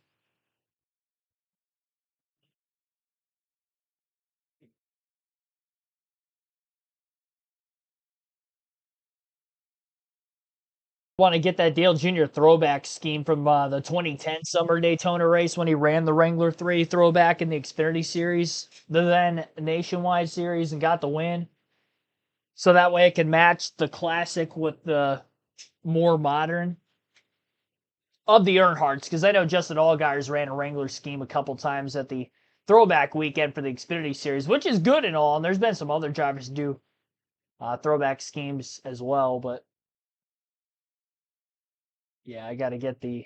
Want to get that Dale Jr. throwback scheme from the 2010 Summer Daytona race when he ran the Wrangler 3 throwback in the Xfinity Series, the then Nationwide Series, and got the win. So that way it can match the classic with the more modern of the Earnhardts, because I know Justin Allgaiers ran a Wrangler scheme a couple times at the throwback weekend for the Xfinity Series, which is good and all, and there's been some other drivers do throwback schemes as well, but yeah, I got to get the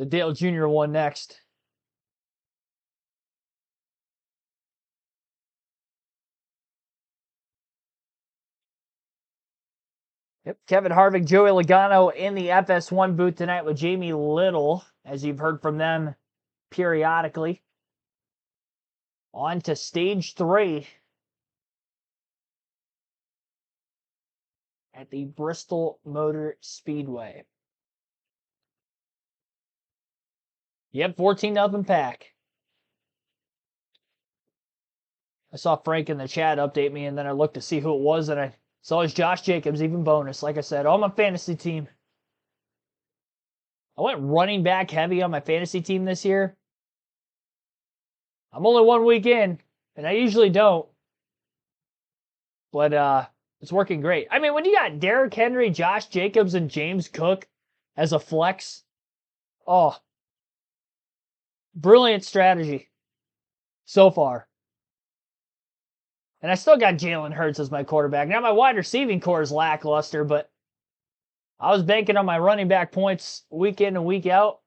The Dale Jr. one next. Yep, Kevin Harvick, Joey Logano in the FS1 booth tonight with Jamie Little, as you've heard from them periodically. On to stage 3 at the Bristol Motor Speedway. Yep, 14-0 pack. I saw Frank in the chat update me, and then I looked to see who it was, and I saw it was Josh Jacobs, even bonus. Like I said, on my fantasy team. I went running back heavy on my fantasy team this year. I'm only 1 week in, and I usually don't. But it's working great. I mean, when you got Derrick Henry, Josh Jacobs, and James Cook as a flex, oh, brilliant strategy so far. And I still got Jalen Hurts as my quarterback. Now my wide receiving core is lackluster, but I was banking on my running back points week in and week out.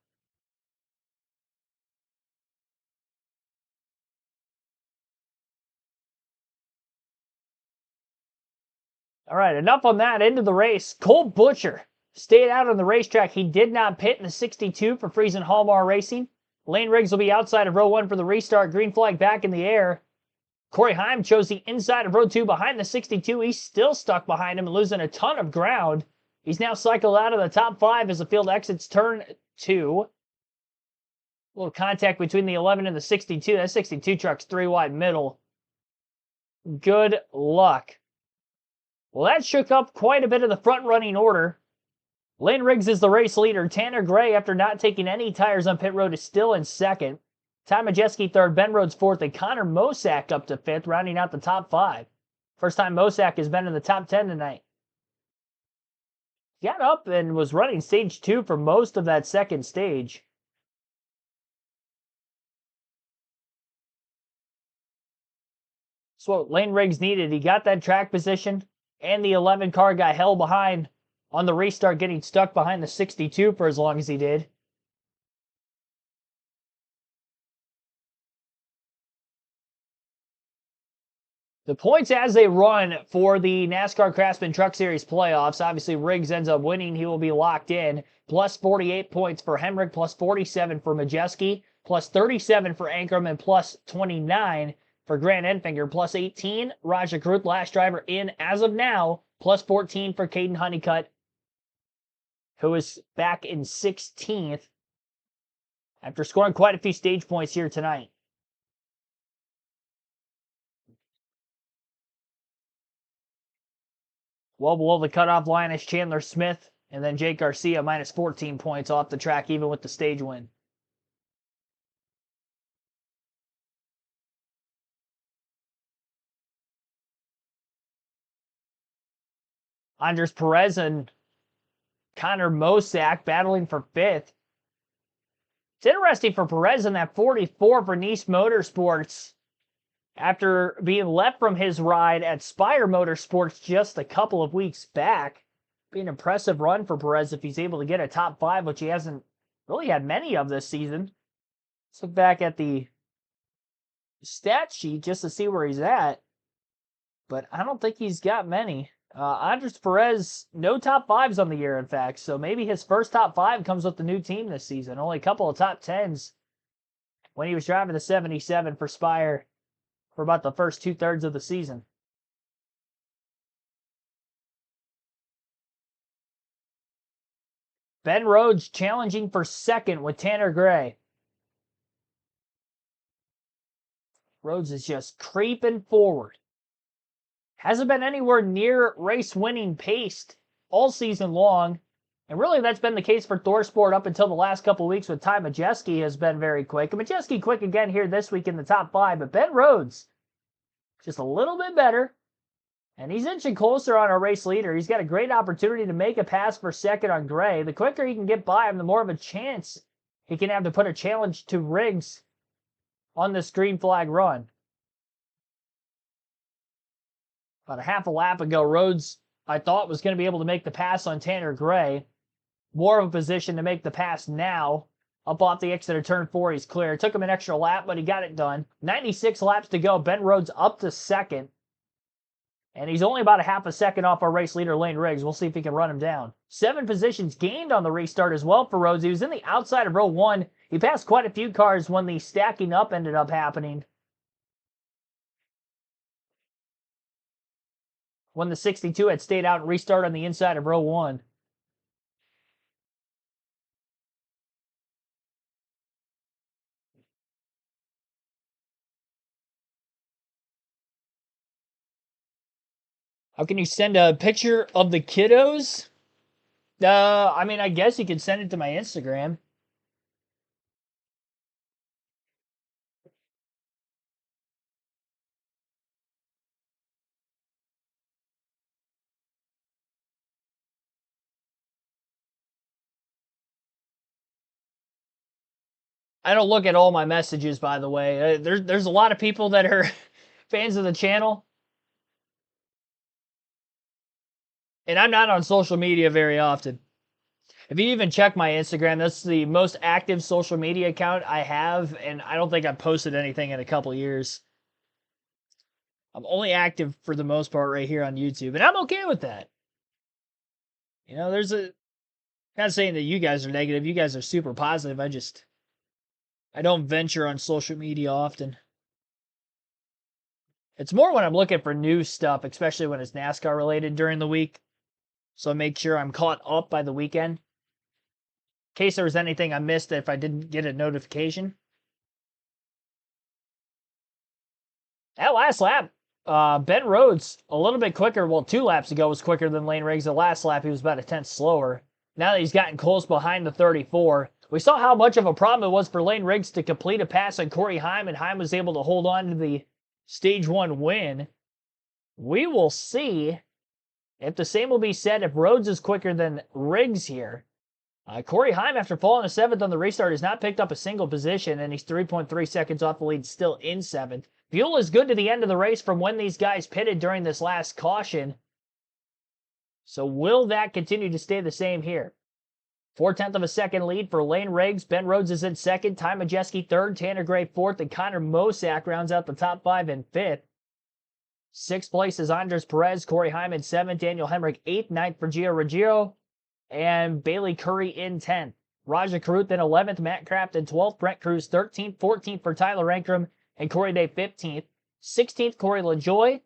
All right, enough on that. Into the race. Cole Butcher stayed out on the racetrack. He did not pit in the 62 for Friesen Hallmar Racing. Lane Riggs will be outside of row 1 for the restart. Green flag back in the air. Corey Heim chose the inside of row 2 behind the 62. He's still stuck behind him and losing a ton of ground. He's now cycled out of the top 5 as the field exits turn 2. A little contact between the 11 and the 62. That 62 truck's 3 wide middle. Good luck. Well, that shook up quite a bit of the front-running order. Lane Riggs is the race leader. Tanner Gray, after not taking any tires on pit road, is still in second. Ty Majeski third, Ben Rhodes fourth, and Connor Mosack up to fifth, rounding out the top 5. First time Mosack has been in the top 10 tonight. He got up and was running stage 2 for most of that second stage. That's what Lane Riggs needed. He got that track position, and the 11 car got held behind on the restart, getting stuck behind the 62 for as long as he did. The points as they run for the NASCAR Craftsman Truck Series playoffs. Obviously, Riggs ends up winning. He will be locked in. Plus 48 points for Hemrick, plus 47 for Majeski, plus 37 for Ankrum, and plus 29 for Grant Enfinger, plus 18. Raja Kruth, last driver in as of now, plus 14 for Caden Honeycutt, who is back in 16th after scoring quite a few stage points here tonight. Well below the cutoff line is Chandler Smith, and then Jake Garcia minus 14 points off the track, even with the stage win. Andres Perez and Connor Mosack battling for 5th. It's interesting for Perez in that 44 for Nice Motorsports. After being left from his ride at Spire Motorsports just a couple of weeks back. Be an impressive run for Perez if he's able to get a top 5, which he hasn't really had many of this season. Let's look back at the stat sheet just to see where he's at. But I don't think he's got many. Andres Perez, no top 5s on the year, in fact. So maybe his first top 5 comes with the new team this season. Only a couple of top 10s when he was driving the 77 for Spire for about the first 2/3 of the season. Ben Rhodes challenging for 2nd with Tanner Gray. Rhodes is just creeping forward. Hasn't been anywhere near race-winning pace all season long. And really, that's been the case for ThorSport up until the last couple weeks with Ty Majeski has been very quick. And Majeski quick again here this week in the top 5. But Ben Rhodes, just a little bit better. And he's inching closer on our race leader. He's got a great opportunity to make a pass for 2nd on Gray. The quicker he can get by him, the more of a chance he can have to put a challenge to Riggs on this green flag run. About a half a lap ago, Rhodes, I thought, was going to be able to make the pass on Tanner Gray. More of a position to make the pass now Up off the exit of turn 4, he's clear. It took him an extra lap, but he got it done. 96 laps to go. Ben Rhodes up to second. And he's only about a half a second off our race leader, Lane Riggs. We'll see if he can run him down. 7 positions gained on the restart as well for Rhodes. He was in the outside of row 1. He passed quite a few cars when the stacking up ended up happening. When the 62 had stayed out and restarted on the inside of row 1. How can you send a picture of the kiddos? I mean, I guess you could send it to my Instagram. I don't look at all my messages, by the way. There's a lot of people that are fans of the channel. And I'm not on social media very often. If you even check my Instagram, that's the most active social media account I have, and I don't think I've posted anything in a couple years. I'm only active for the most part right here on YouTube, and I'm okay with that. You know, not saying that you guys are negative. You guys are super positive. I don't venture on social media often. It's more when I'm looking for new stuff, especially when it's NASCAR related during the week. So I make sure I'm caught up by the weekend. In case there was anything I missed if I didn't get a notification. That last lap, Ben Rhodes, a little bit quicker. Well, 2 laps ago was quicker than Lane Riggs. The last lap, he was about a tenth slower. Now that he's gotten close behind the 34, we saw how much of a problem it was for Lane Riggs to complete a pass on Corey Heim, and Heim was able to hold on to the Stage 1 win. We will see if the same will be said if Rhodes is quicker than Riggs here. Corey Heim, after falling to 7th on the restart, has not picked up a single position, and he's 3.3 seconds off the lead, still in 7th. Fuel is good to the end of the race from when these guys pitted during this last caution. So will that continue to stay the same here? 4/10 of a second lead for Lane Riggs. Ben Rhodes is in 2nd. Ty Majeski 3rd. Tanner Gray 4th. And Connor Mosack rounds out the top 5 in 5th. 6th place is Andres Perez. Corey Hyman 7th. Daniel Hemrick 8th. 9th for Gio Ruggiero. And Bailey Curry in 10th. Raja Caruth in 11th. Matt Kraft in 12th. Brent Cruz 13th. 14th for Tyler Ankrum. And Corey Day 15th. 16th, Corey LaJoy.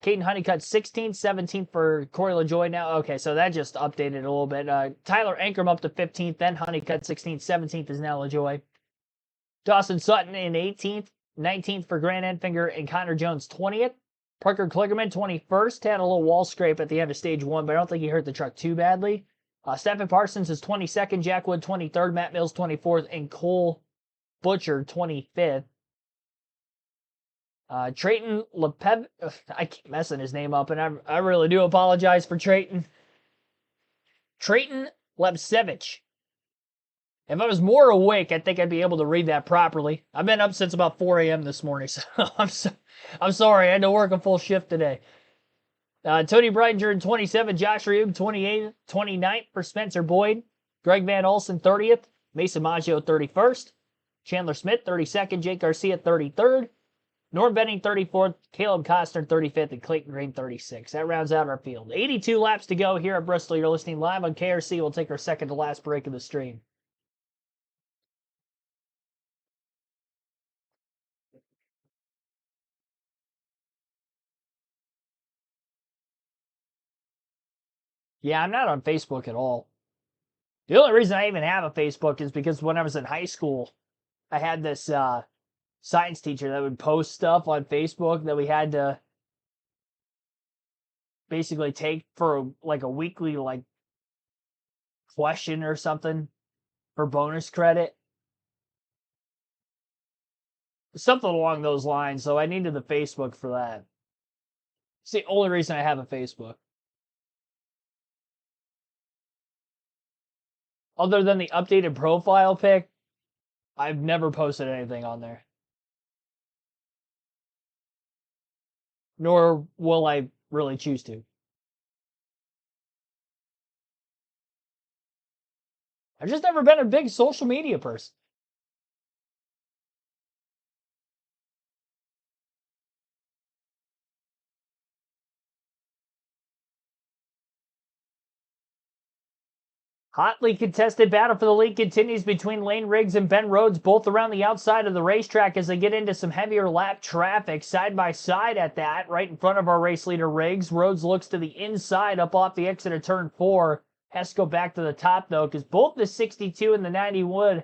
Caden Honeycutt 16th, 17th for Corey LaJoy now. Okay, so that just updated a little bit. Tyler Ankrum up to 15th, then Honeycutt 16th, 17th is now LaJoy. Dawson Sutton in 18th, 19th for Grant Enfinger and Connor Jones 20th. Parker Kligerman 21st, had a little wall scrape at the end of stage 1, but I don't think he hurt the truck too badly. Stephen Parsons is 22nd, Jack Wood 23rd, Matt Mills 24th, and Cole Butcher 25th. Trayton Lepev, I keep messing his name up, and I really do apologize for Trayton. Trayton Lepsevich. If I was more awake, I think I'd be able to read that properly. I've been up since about 4 a.m. this morning, so I'm sorry. I had to work a full shift today. Tony Breidinger in 27th, Josh Reub 28th, 29th for Spencer Boyd. Greg Van Olsen 30th, Mason Maggio 31st, Chandler Smith 32nd, Jake Garcia 33rd, Norm Benning 34th, Caleb Costner 35th, and Clayton Green 36th. That rounds out our field. 82 laps to go here at Bristol. You're listening live on KRC. We'll take our second to last break of the stream. Yeah, I'm not on Facebook at all. The only reason I even have a Facebook is because when I was in high school, I had this science teacher that would post stuff on Facebook that we had to basically take for like a weekly question or something for bonus credit. Something along those lines. So I needed the Facebook for that. It's the only reason I have a Facebook. Other than the updated profile pic, I've never posted anything on there. Nor will I really choose to. I've just never been a big social media person. Hotly contested battle for the lead continues between Lane Riggs and Ben Rhodes, both around the outside of the racetrack as they get into some heavier lap traffic, side by side at that, right in front of our race leader Riggs. Rhodes looks to the inside up off the exit of turn 4. Has to go back to the top, though, because both the 62 and the 90 wood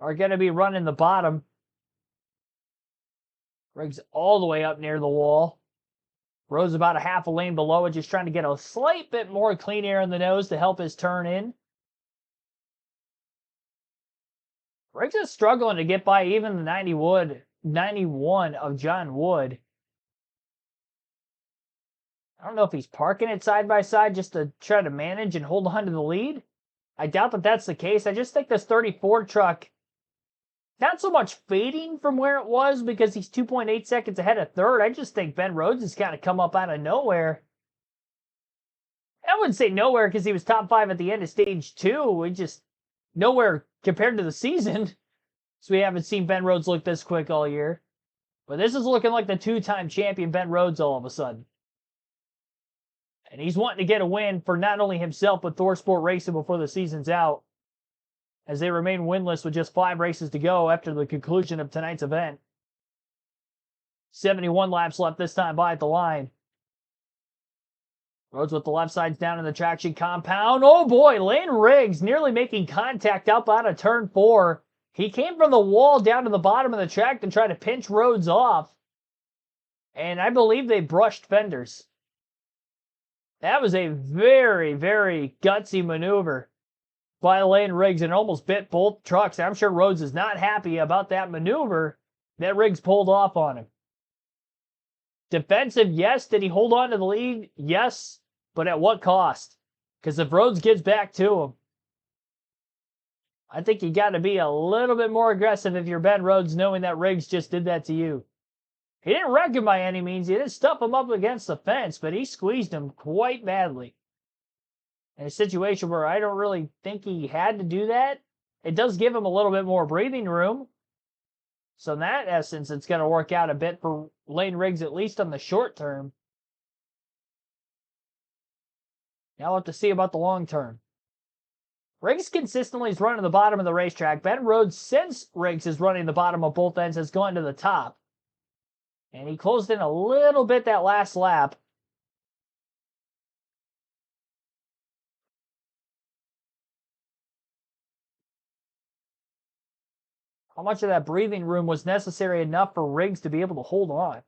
are going to be running the bottom. Riggs all the way up near the wall. Rhodes about a half a lane below it, just trying to get a slight bit more clean air in the nose to help his turn in. Riggs is struggling to get by even the 91 of John Wood. I don't know if he's parking it side by side just to try to manage and hold on to the lead. I doubt that that's the case. I just think this 34 truck, not so much fading from where it was because he's 2.8 seconds ahead of third. I just think Ben Rhodes has kind of come up out of nowhere. I wouldn't say nowhere because he was top 5 at the end of stage 2. We just nowhere compared to the season. So we haven't seen Ben Rhodes look this quick all year. But this is looking like the 2-time champion Ben Rhodes all of a sudden. And he's wanting to get a win for not only himself, but Thor Sport Racing before the season's out, as they remain winless with just 5 races to go after the conclusion of tonight's event. 71 laps left this time by at the line. Rhodes with the left sides down in the traction compound. Oh boy, Lane Riggs nearly making contact up out of turn 4. He came from the wall down to the bottom of the track to try to pinch Rhodes off. And I believe they brushed fenders. That was a very, very gutsy maneuver by Lane Riggs and almost bit both trucks. I'm sure Rhodes is not happy about that maneuver that Riggs pulled off on him. Defensive, yes. Did he hold on to the lead? Yes. But at what cost? Because if Rhodes gets back to him, I think you got to be a little bit more aggressive if you're Ben Rhodes, knowing that Riggs just did that to you. He didn't wreck him by any means. He didn't stuff him up against the fence, but he squeezed him quite badly. In a situation where I don't really think he had to do that, it does give him a little bit more breathing room. So in that essence, it's going to work out a bit for Lane Riggs, at least on the short term. Now we'll have to see about the long term. Riggs consistently is running the bottom of the racetrack. Ben Rhodes, since Riggs is running the bottom of both ends, has gone to the top. And he closed in a little bit that last lap. How much of that breathing room was necessary enough for Riggs to be able to hold on?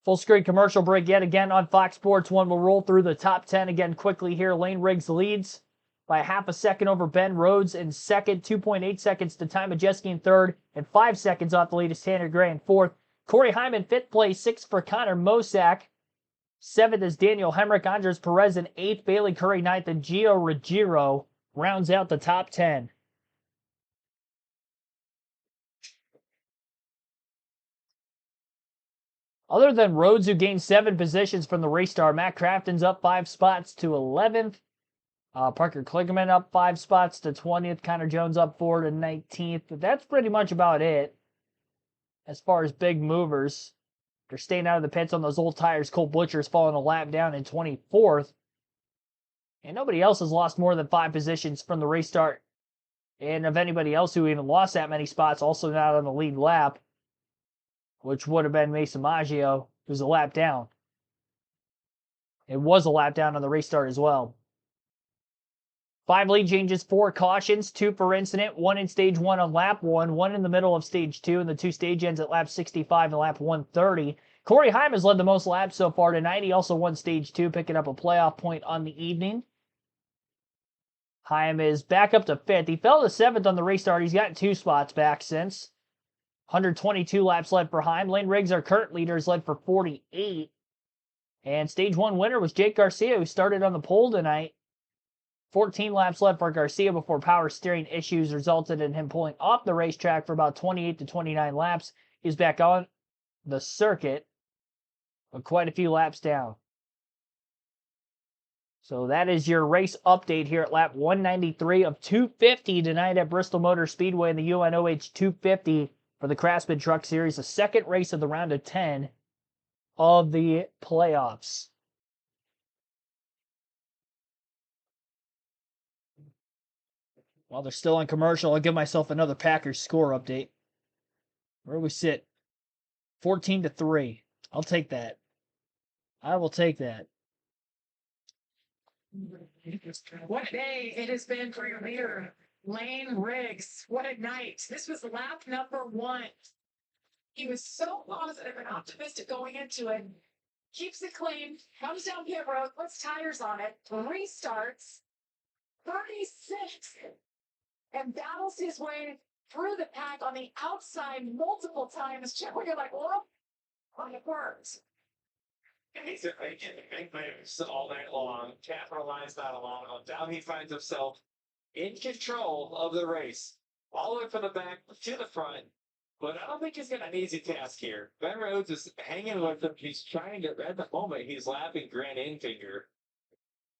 Full screen commercial break yet again on Fox Sports 1. We'll roll through the top 10 again quickly here. Lane Riggs leads by a half a second over Ben Rhodes in second, 2.8 seconds to Ty Majeski in third, and 5 seconds off the lead is Tanner Gray in fourth. Corey Hyman, fifth place, sixth for Connor Mosak. Seventh is Daniel Hemrick, Andres Perez in eighth, Bailey Curry ninth, and Gio Ruggiero rounds out the top 10. Other than Rhodes, who gained 7 positions from the restart, Matt Crafton's up 5 spots to 11th. Parker Kligerman up 5 spots to 20th. Connor Jones up 4 to 19th. But that's pretty much about it as far as big movers. They're staying out of the pits on those old tires. Cole Butcher's falling a lap down in 24th. And nobody else has lost more than 5 positions from the restart. And of anybody else who even lost that many spots, also not on the lead lap, which would have been Mason Maggio, who's a lap down. It was a lap down on the restart as well. 5 lead changes, 4 cautions, 2 for incident, 1 in stage 1 on lap 1, 1 in the middle of stage 2, and the 2 stage ends at lap 65 and lap 130. Corey Heim has led the most laps so far tonight. He also won stage 2, picking up a playoff point on the evening. Heim is back up to 5th. He fell to 7th on the restart. He's gotten 2 spots back since. 122 laps led for Heim. Lane Riggs, our current leader, is led for 48. And stage 1 winner was Jake Garcia, who started on the pole tonight. 14 laps left for Garcia before power steering issues resulted in him pulling off the racetrack for about 28 to 29 laps. He's back on the circuit, but quite a few laps down. So that is your race update here at lap 193 of 250 tonight at Bristol Motor Speedway in the UNOH 250 for the Craftsman Truck Series, the second race of the round of 10 of the playoffs. While they're still on commercial, I'll give myself another Packers score update. Where do we sit? 14-3. I'll take that. I will take that. What a day it has been for your leader, Lane Riggs. What a night. This was lap number 1. He was so positive and optimistic going into it. Keeps it clean, comes down pit road, puts tires on it, restarts, 36, and battles his way through the pack on the outside multiple times. We're like, well, it worked. And he's making big moves all night long, capitalized not along. Now he finds himself in control of the race, all the way from the back to the front. But I don't think he's got an easy task here. Ben Rhodes is hanging with him. He's trying to, at the moment, he's lapping Grant Enfinger,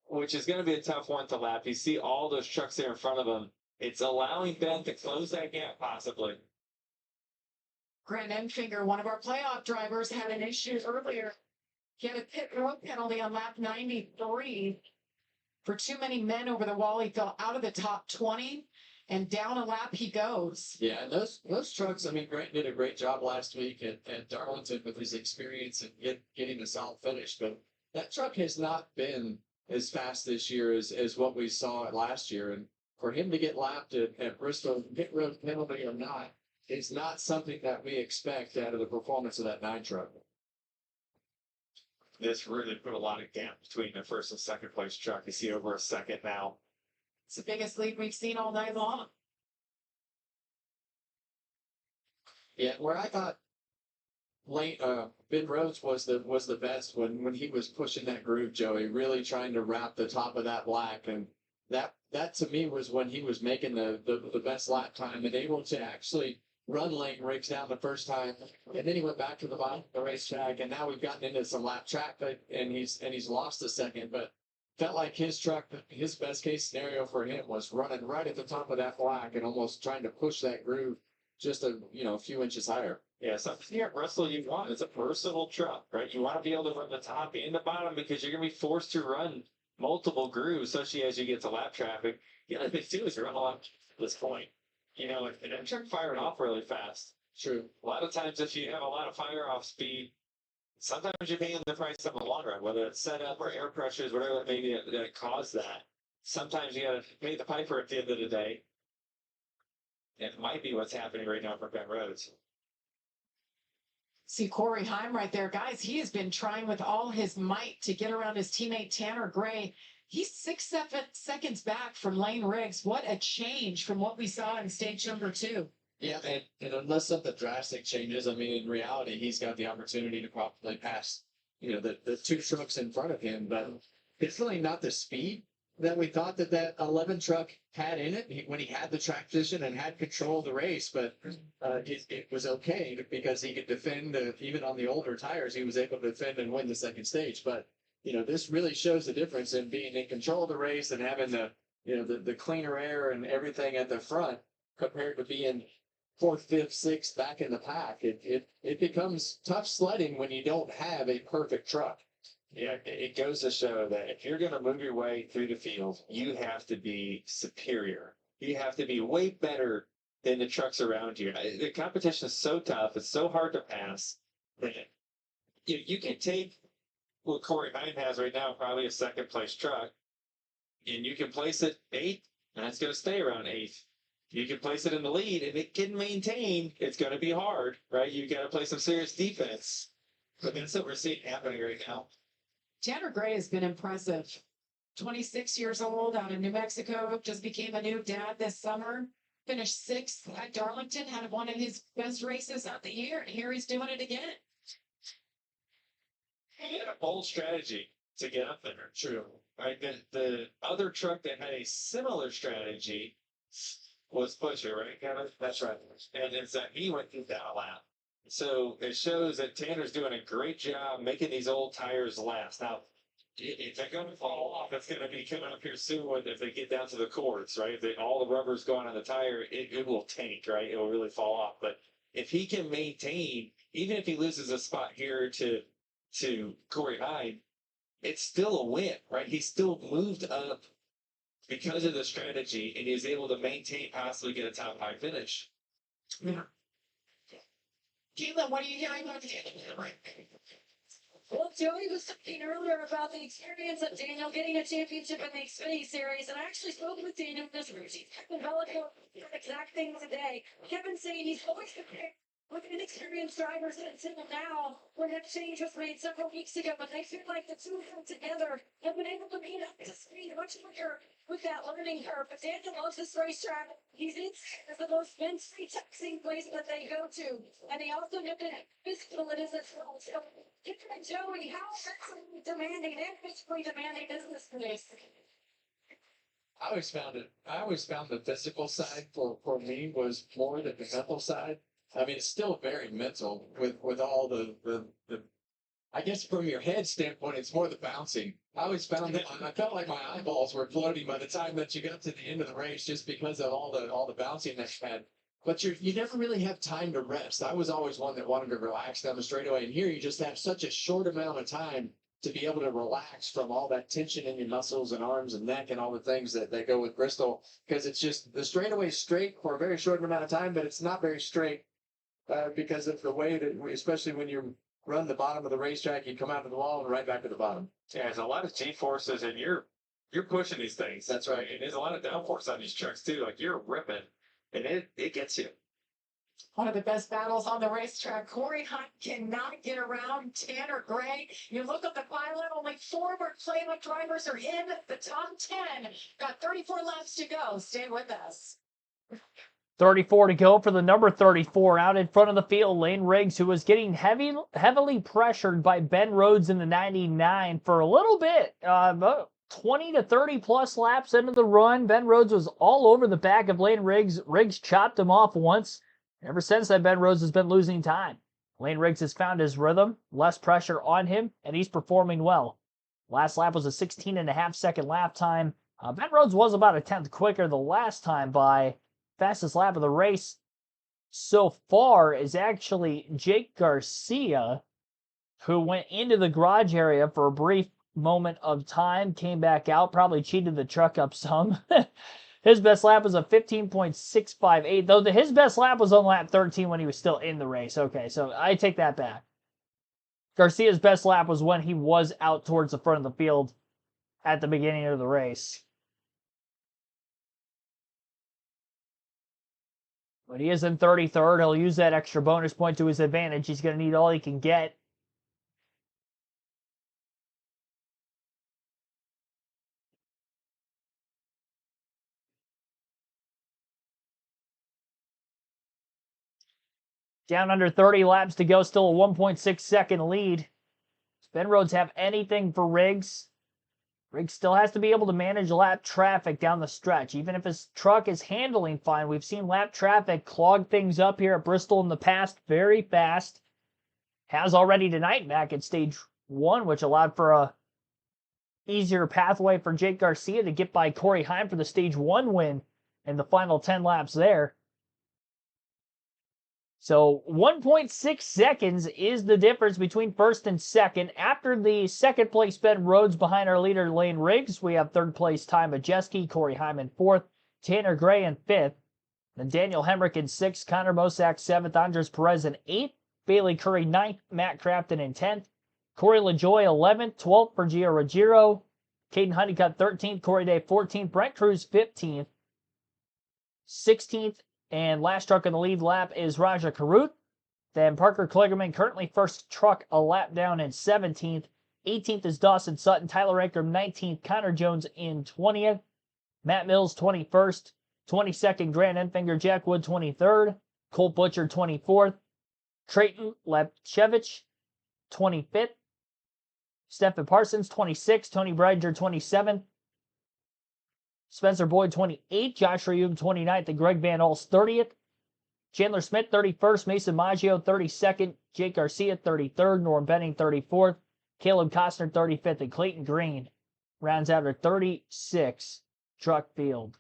which is going to be a tough one to lap. You see all those trucks there in front of him. It's allowing Ben to close that gap, possibly. Grant Enfinger, one of our playoff drivers, had an issue earlier. He had a pit road penalty on lap 93 for too many men over the wall. He fell out of the top 20 and down a lap he goes. Yeah, and those trucks, I mean, Grant did a great job last week at Darlington with his experience and getting a solid finish, but that truck has not been as fast this year as what we saw last year. And for him to get lapped at Bristol, pit road penalty or not, is not something that we expect out of the performance of that 9 truck. This really put a lot of gap between the first and second place truck. You see over a second now. It's the biggest lead we've seen all night long. Yeah, where I thought Ben Rhodes was the best when he was pushing that groove, Joey, really trying to wrap the top of that black, and that to me was when he was making the best lap time and able to actually run Lane Riggs down the first time, and then he went back to the bottom of the racetrack, and now we've gotten into some lap track, and he's lost a second, but felt like his truck, his best case scenario for him was running right at the top of that black and almost trying to push that groove just a few inches higher. Yeah, something here at Bristol you want. It's a versatile truck, right? You want to be able to run the top and the bottom because you're going to be forced to run multiple grooves, especially as you get to lap traffic. The other thing, too, is you're on a lap at this point. If that truck firing off really fast. True. A lot of times, if you have a lot of fire off speed, sometimes you're paying the price in the long run, whether it's setup or air pressures, whatever it may be that caused that. Sometimes you got to pay the piper at the end of the day. It might be what's happening right now for Ben Rhodes. See Corey Heim right there. Guys, he has been trying with all his might to get around his teammate Tanner Gray. He's 6-7 seconds back from Lane Riggs. What a change from what we saw in stage number 2. Yeah, and unless something drastic changes, I mean, in reality, he's got the opportunity to probably pass, the 2 trucks in front of him, but it's really not the speed that we thought that 11 truck had in it when he had the track position and had control of the race, but it was okay because he could defend, even on the older tires, he was able to defend and win the second stage. But, this really shows the difference in being in control of the race and having the cleaner air and everything at the front compared to being 4th, 5th, 6th back in the pack. It becomes tough sledding when you don't have a perfect truck. Yeah, it goes to show that if you're going to move your way through the field, you have to be superior. You have to be way better than the trucks around you. The competition is so tough. It's so hard to pass. That you can take what Corey Heim has right now, probably a second place truck, and you can place it 8th, and it's going to stay around 8th. You can place it in the lead, and it can maintain. It's going to be hard, right? You got to play some serious defense. But that's what we're seeing happening right now. Tanner Gray has been impressive. 26 years old out of New Mexico, just became a new dad this summer. Finished 6th at Darlington, had one of his best races of the year, and here he's doing it again. He had a bold strategy to get up there. True. Right. The other truck that had a similar strategy was Butcher, right, Kevin? That's right. And it's that he went through that lap. So it shows that Tanner's doing a great job making these old tires last. Now, if they're going to fall off, it's going to be coming up here soon if they get down to the cords, right? If all the rubber's gone on the tire, it will tank, right? It will really fall off. But if he can maintain, even if he loses a spot here to Corey Hyde, it's still a win, right? He still moved up because of the strategy, and he was able to maintain, possibly get a top 5 finish. Yeah. Caitlin, what are you hearing about Well, Joey was talking earlier about the experience of Daniel getting a championship in the Xfinity Series, and I actually spoke with Daniel this week. He's developed the exact thing today. Kevin saying he's always compared with inexperienced drivers until now, when that change was made several weeks ago, but they feel like the two of them together have been able to meet up to speed much quicker with that learning curve. But Daniel loves this racetrack. He's in as the most men's-free taxing place that they go to, and he also knows how physical it is as well. So, Joey, how physically demanding and physically demanding is this place? I always found the physical side for me was more than the mental side. I mean, it's still very mental with all the I guess from your head standpoint, it's more the bouncing. I always found that I felt like my eyeballs were floating by the time that you got to the end of the race, just because of all the bouncing that you had. But you never really have time to rest. I was always one that wanted to relax down the straightaway, and here you just have such a short amount of time to be able to relax from all that tension in your muscles and arms and neck and all the things that go with Bristol, because it's just the straightaway is straight for a very short amount of time, but it's not very straight because of the way that, especially when you run the bottom of the racetrack, you come out to the wall and right back to the bottom. Yeah, there's a lot of G forces, and you're pushing these things. That's right. And there's a lot of downforce on these trucks too. Like you're ripping, and it gets you. One of the best battles on the racetrack. Corey Hunt cannot get around Tanner Gray. You look at the pilot, only former playbook drivers are in the top 10. Got 34 laps to go. Stay with us. 34 to go for the number 34 out in front of the field. Lane Riggs, who was getting heavily pressured by Ben Rhodes in the 99 for a little bit. About 20 to 30 plus laps into the run. Ben Rhodes was all over the back of Lane Riggs. Riggs chopped him off once. Ever since then, Ben Rhodes has been losing time. Lane Riggs has found his rhythm, less pressure on him, and he's performing well. Last lap was a 16.5-second lap time. Ben Rhodes was about a tenth quicker the last time by. Fastest lap of the race so far is actually Jake Garcia, who went into the garage area for a brief moment of time, came back out, probably cheated the truck up some. His best lap was a 15.658, though his best lap was on lap 13 when he was still in the race. Okay, so I take that back. Garcia's best lap was when he was out towards the front of the field at the beginning of the race. But he is in 33rd. He'll use that extra bonus point to his advantage. He's going to need all he can get. Down under 30 laps to go. Still a 1.6 second lead. Does Ben Rhodes have anything for Riggs? Riggs still has to be able to manage lap traffic down the stretch. Even if his truck is handling fine, we've seen lap traffic clog things up here at Bristol in the past very fast. Has already tonight back at stage 1, which allowed for a easier pathway for Jake Garcia to get by Corey Heim for the stage 1 win in the final 10 laps there. So 1.6 seconds is the difference between first and second. After the second place Ben Rhodes behind our leader Lane Riggs, we have third place Ty Majeski, Corey Hyman 4th, Tanner Gray in 5th, then Daniel Hemrick in 6th, Connor Mosack 7th, Andres Perez in 8th, Bailey Curry 9th, Matt Crafton in 10th, Corey LaJoy 11th, 12th for Gio Ruggiero, Caden Honeycutt 13th, Corey Day 14th, Brent Cruz 15th, 16th, and last truck in the lead lap is Raja Karut. Then Parker Kligerman, currently first truck a lap down in 17th. 18th is Dawson Sutton. Tyler Ankrum 19th. Connor Jones in 20th. Matt Mills 21st. 22nd, Grant Enfinger. Jack Wood 23rd. Colt Butcher 24th. Trayton Lepchevich 25th. Stephen Parsons 26th. Tony Breidinger 27th. Spencer Boyd 28th, Josh Reum 29th, and Greg Van Alst 30th. Chandler Smith 31st, Mason Maggio 32nd, Jake Garcia 33rd, Norm Benning 34th, Caleb Costner 35th, and Clayton Green rounds out our 36 truck field.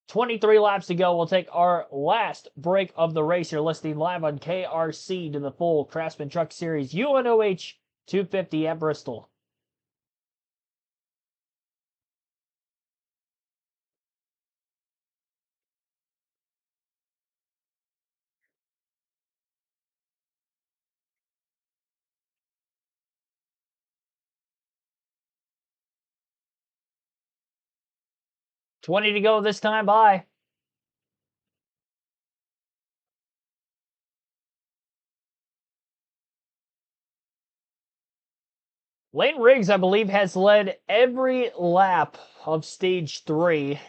23 laps to go. We'll take our last break of the race here, listening live on KRC to the full Craftsman Truck Series UNOH 250 at Bristol. $20 to go this time. Bye. Lane Riggs, I believe, has led every lap of stage 3.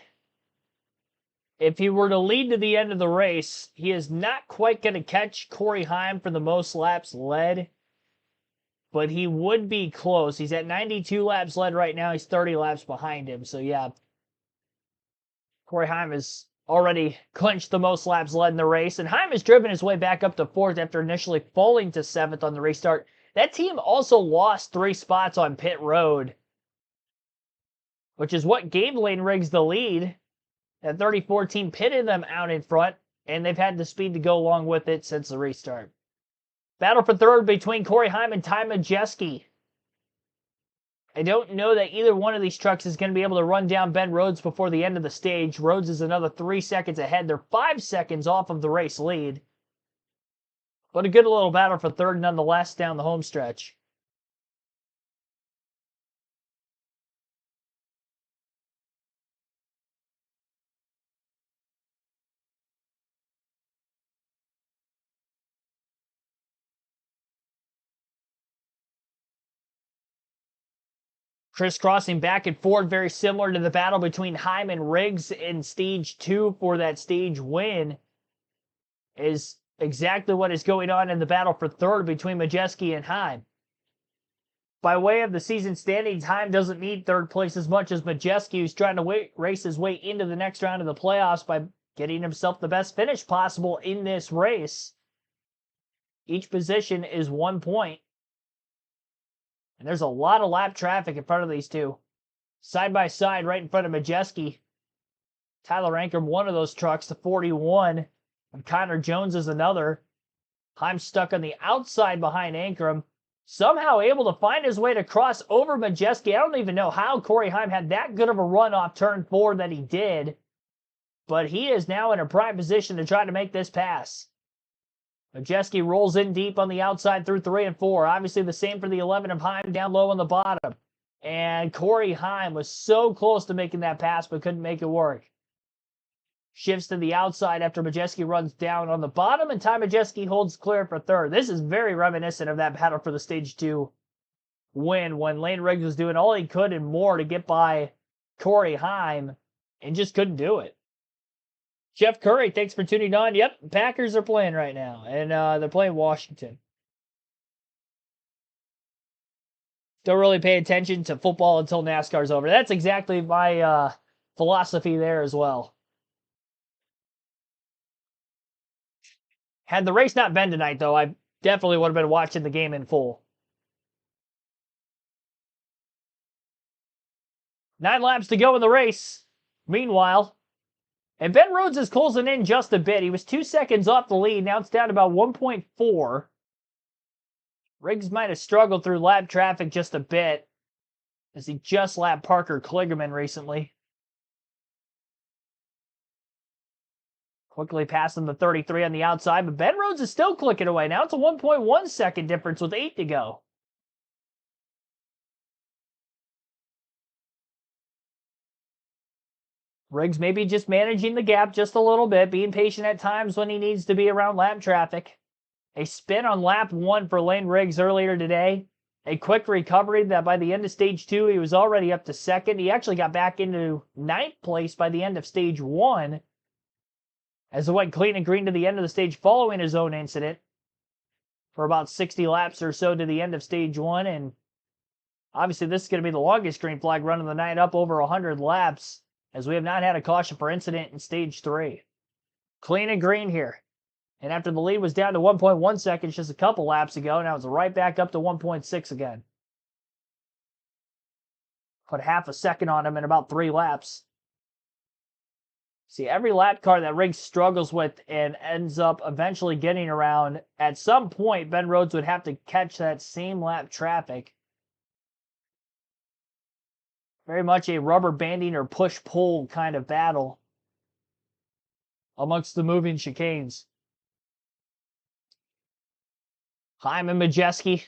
If he were to lead to the end of the race, he is not quite going to catch Corey Heim for the most laps led, but he would be close. He's at 92 laps led right now. He's 30 laps behind him. So, yeah, Corey Heim has already clinched the most laps led in the race, and Heim has driven his way back up to 4th after initially falling to 7th on the restart. That team also lost 3 spots on pit road, which is what gave Lane Riggs the lead. That 34 team pitted them out in front, and they've had the speed to go along with it since the restart. Battle for 3rd between Corey Heim and Ty Majeski. I don't know that either one of these trucks is going to be able to run down Ben Rhodes before the end of the stage. Rhodes is another 3 seconds ahead. They're 5 seconds off of the race lead. But a good little battle for 3rd nonetheless down the home stretch. Crisscrossing back and forth, very similar to the battle between Heim and Riggs in Stage 2 for that stage win, is exactly what is going on in the battle for 3rd between Majeski and Heim. By way of the season standings, Heim doesn't need 3rd place as much as Majeski, who's trying to race his way into the next round of the playoffs by getting himself the best finish possible in this race. Each position is 1 point. And there's a lot of lap traffic in front of these two. Side by side, right in front of Majeski. Tyler Ankrum, one of those trucks, the 41. And Connor Jones is another. Heim stuck on the outside behind Ankrum. Somehow able to find his way to cross over Majeski. I don't even know how Corey Heim had that good of a run off turn 4 that he did. But he is now in a prime position to try to make this pass. Majeski rolls in deep on the outside through 3 and 4. Obviously the same for the 11 of Heim down low on the bottom. And Corey Heim was so close to making that pass but couldn't make it work. Shifts to the outside after Majeski runs down on the bottom, and Ty Majeski holds clear for 3rd. This is very reminiscent of that battle for the Stage 2 win when Lane Riggs was doing all he could and more to get by Corey Heim and just couldn't do it. Jeff Curry, thanks for tuning on. Yep, Packers are playing right now, and they're playing Washington. Don't really pay attention to football until NASCAR's over. That's exactly my philosophy there as well. Had the race not been tonight, though, I definitely would have been watching the game in full. 9 laps to go in the race. Meanwhile, and Ben Rhodes is closing in just a bit. He was 2 seconds off the lead. Now it's down to about 1.4. Riggs might have struggled through lap traffic just a bit as he just lapped Parker Kligerman recently. Quickly passing the 33 on the outside, but Ben Rhodes is still clicking away. Now it's a 1.1 second difference with 8 to go. Riggs maybe just managing the gap just a little bit, being patient at times when he needs to be around lap traffic. A spin on lap 1 for Lane Riggs earlier today. A quick recovery that by the end of stage 2, he was already up to 2nd. He actually got back into 9th place by the end of stage 1. As it went clean and green to the end of the stage following his own incident. For about 60 laps or so to the end of stage 1. And obviously this is going to be the longest green flag run of the night, up over 100 laps. As we have not had a caution for incident in stage 3. Clean and green here. And after the lead was down to 1.1 seconds just a couple laps ago, now it's right back up to 1.6 again. Put half a second on him in about 3 laps. See, every lap car that Riggs struggles with and ends up eventually getting around, at some point, Ben Rhodes would have to catch that same lap traffic. Very much a rubber banding or push-pull kind of battle amongst the moving chicanes. Heim and Majeski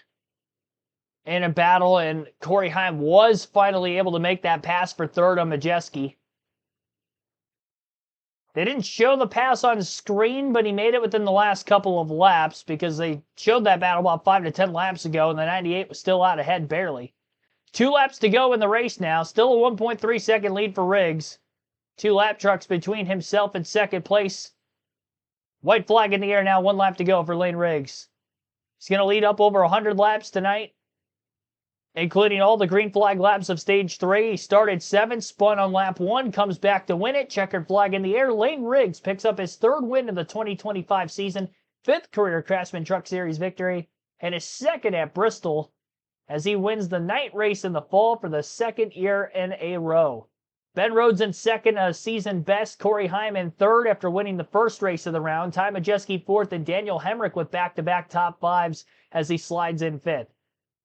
in a battle, and Corey Heim was finally able to make that pass for third on Majeski. They didn't show the pass on screen, but he made it within the last couple of laps because they showed that battle about 5 to 10 laps ago, and the 98 was still out ahead barely. 2 laps to go in the race now. Still a 1.3 second lead for Riggs. 2 lap trucks between himself and second place. White flag in the air now. 1 lap to go for Lane Riggs. He's going to lead up over 100 laps tonight, including all the green flag laps of stage 3. He started 7th, spun on lap 1, comes back to win it. Checkered flag in the air. Lane Riggs picks up his 3rd win of the 2025 season, 5th career Craftsman Truck Series victory, and his 2nd at Bristol as he wins the night race in the fall for the 2nd year in a row. Ben Rhodes in 2nd, a season best. Corey Heim in 3rd after winning the 1st race of the round. Ty Majeski 4th, and Daniel Hemrick with back-to-back top 5s as he slides in 5th.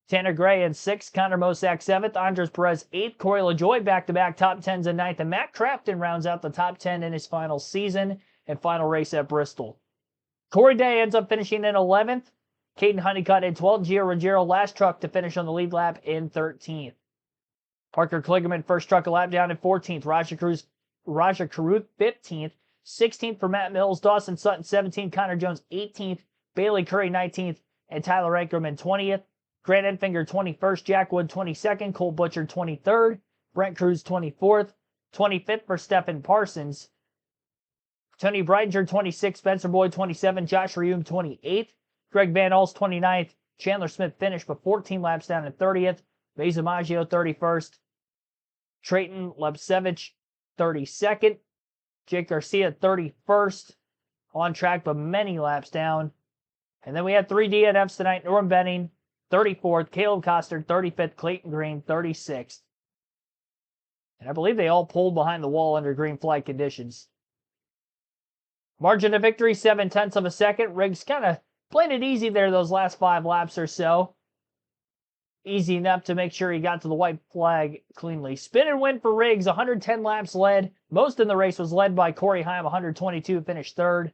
Tanner Gray in 6th, Connor Mosack 7th, Andres Perez 8th, Corey LaJoie back-to-back top 10s in 9th, and Matt Crafton rounds out the top 10 in his final season and final race at Bristol. Corey Day ends up finishing in 11th. Caden Honeycutt in 12th, Gio Ruggiero last truck to finish on the lead lap in 13th. Parker Kligerman first truck a lap down in 14th, Raja Caruth 15th, 16th for Matt Mills, Dawson Sutton 17th, Connor Jones 18th, Bailey Curry 19th, and Tyler Ankerman 20th. Grant Enfinger 21st, Jack Wood 22nd, Cole Butcher 23rd, Brent Cruz 24th, 25th for Stephen Parsons, Tony Breidinger 26th, Spencer Boyd 27th, Josh Reum 28th, Greg Van Alst 29th, Chandler Smith finished but 14 laps down in 30th, Beza Maggio 31st, Trayton Lepsevich 32nd, Jake Garcia 31st, on track but many laps down. And then we had 3 DNFs tonight. Norm Benning 34th, Caleb Coster 35th, Clayton Green 36th. And I believe they all pulled behind the wall under green flag conditions. Margin of victory, 7/10 of a second. Riggs kind of played it easy there those last 5 laps or so. Easy enough to make sure he got to the white flag cleanly. Spin and win for Riggs, 110 laps led. Most in the race was led by Corey Heim, 122, finished 3rd.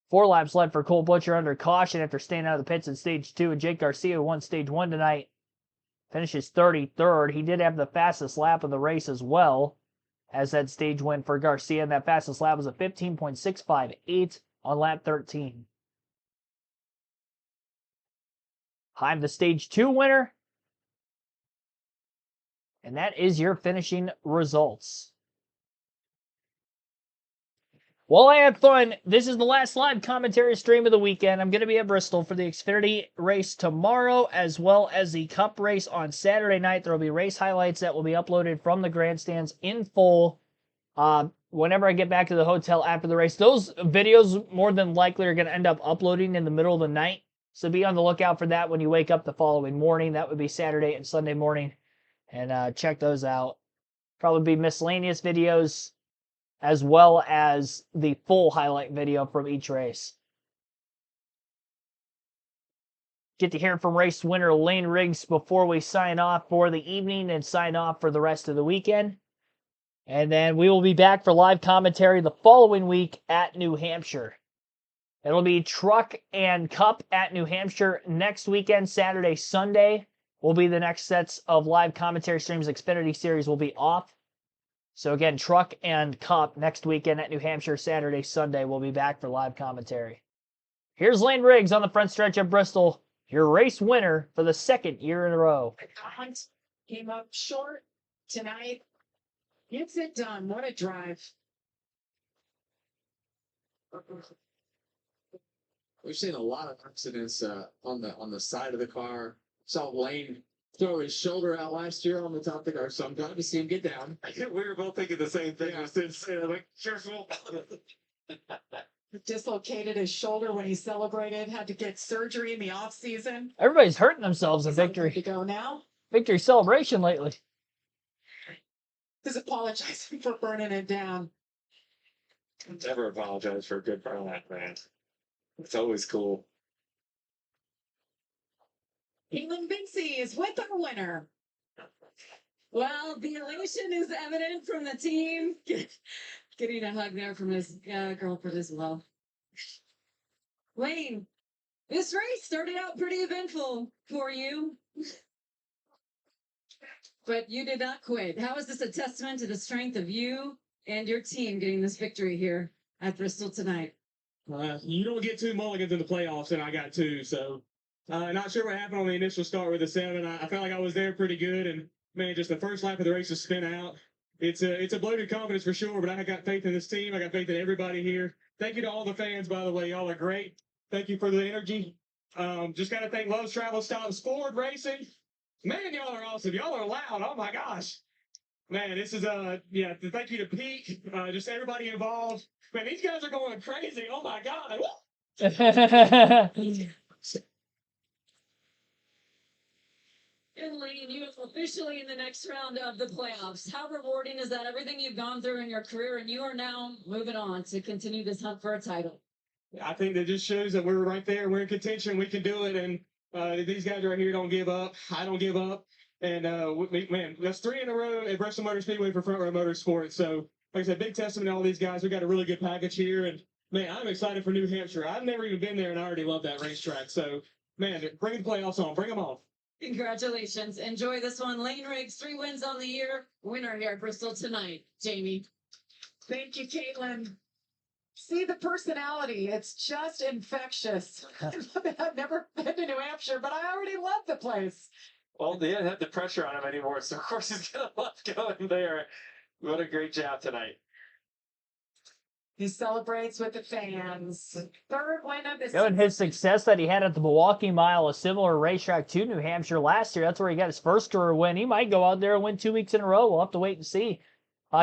4 laps led for Cole Butcher under caution after staying out of the pits in stage 2. And Jake Garcia, who won stage 1 tonight, finishes 33rd. He did have the fastest lap of the race as well, as that stage win for Garcia. And that fastest lap was a 15.658 on lap 13. Heim, the stage 2 winner. And that is your finishing results. Well, I had fun. This is the last live commentary stream of the weekend. I'm going to be at Bristol for the Xfinity race tomorrow, as well as the Cup race on Saturday night. There will be race highlights that will be uploaded from the grandstands in full whenever I get back to the hotel after the race. Those videos more than likely are going to end up uploading in the middle of the night. So be on the lookout for that when you wake up the following morning. That would be Saturday and Sunday morning. And check those out. Probably be miscellaneous videos, as well as the full highlight video from each race. Get to hear from race winner Lane Riggs before we sign off for the evening and sign off for the rest of the weekend. And then we will be back for live commentary the following week at New Hampshire. It'll be Truck and Cup at New Hampshire next weekend, Saturday, Sunday will be the next sets of live commentary streams. Xfinity Series will be off. So again, Truck and Cup next weekend at New Hampshire, Saturday, Sunday. We'll be back for live commentary. Here's Lane Riggs on the front stretch at Bristol, your race winner for the 2nd year in a row. Hunt came up short tonight. Gets it done. What a drive. We've seen a lot of accidents on the side of the car. Saw Lane throw his shoulder out last year on the top of the car, so I'm glad to see him get down. We were both thinking the same thing. Yeah. I didn't say that, like, careful. Dislocated his shoulder when he celebrated, had to get surgery in the off season. Everybody's hurting themselves at To victory go now. celebration lately. He's apologizing for burning it down. Never apologize for a good burnout, man. It's always cool. Caitlin Binksy is with our winner. Well, the elation is evident from the team. Getting a hug there from his girlfriend as well. Lane, this race started out pretty eventful for you, but you did not quit. How is this a testament to the strength of you and your team getting this victory here at Bristol tonight? You don't get 2 mulligans in the playoffs, and I got 2. So, not sure what happened on the initial start with the 7. I felt like I was there pretty good, and man, just the first lap of the race to spin out. It's a bloated confidence for sure, but I got faith in this team. I got faith in everybody here. Thank you to all the fans, by the way. Y'all are great. Thank you for the energy. Just got to thank Lowe's Travel Stops Ford Racing. Man, y'all are awesome. Y'all are loud. Oh my gosh. Man, this is thank you to Pete, just everybody involved. Man, these guys are going crazy. Oh my God. And Lane, you are officially in the next round of the playoffs. How rewarding is that? Everything you've gone through in your career, and you are now moving on to continue this hunt for a title. I think that just shows that we're right there. We're in contention. We can do it. And these guys right here don't give up. I don't give up. And man, that's 3 in a row at Bristol Motor Speedway for Front Row Motorsports. So, like I said, big testament to all these guys. We got a really good package here. And man, I'm excited for New Hampshire. I've never even been there, and I already love that racetrack. So, man, bring the playoffs on. Bring them on. Congratulations. Enjoy this one. Lane Riggs, 3 wins on the year. Winner here at Bristol tonight. Jamie. Thank you, Caitlin. See the personality. It's just infectious. I've never been to New Hampshire, but I already love the place. Well, they didn't have the pressure on him anymore, so of course he's going to love going there. What a great job tonight. He celebrates with the fans. 3rd win of the You know, and his success that he had at the Milwaukee Mile, a similar racetrack to New Hampshire last year, that's where he got his first career win. He might go out there and win 2 weeks in a row. We'll have to wait and see.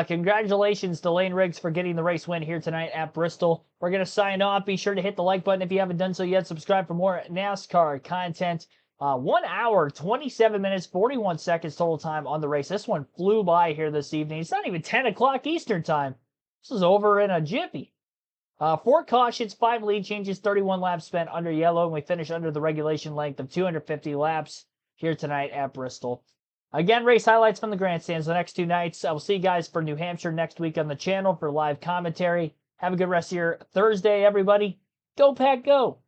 Congratulations to Lane Riggs for getting the race win here tonight at Bristol. We're going to sign off. Be sure to hit the like button if you haven't done so yet. Subscribe for more NASCAR content. 1 hour, 27 minutes, 41 seconds total time on the race. This one flew by here this evening. It's not even 10 o'clock Eastern time. This is over in a jiffy. 4 cautions, 5 lead changes, 31 laps spent under yellow, and we finish under the regulation length of 250 laps here tonight at Bristol. Again, race highlights from the grandstands the next 2 nights. I will see you guys for New Hampshire next week on the channel for live commentary. Have a good rest of your Thursday, everybody. Go Pack, go!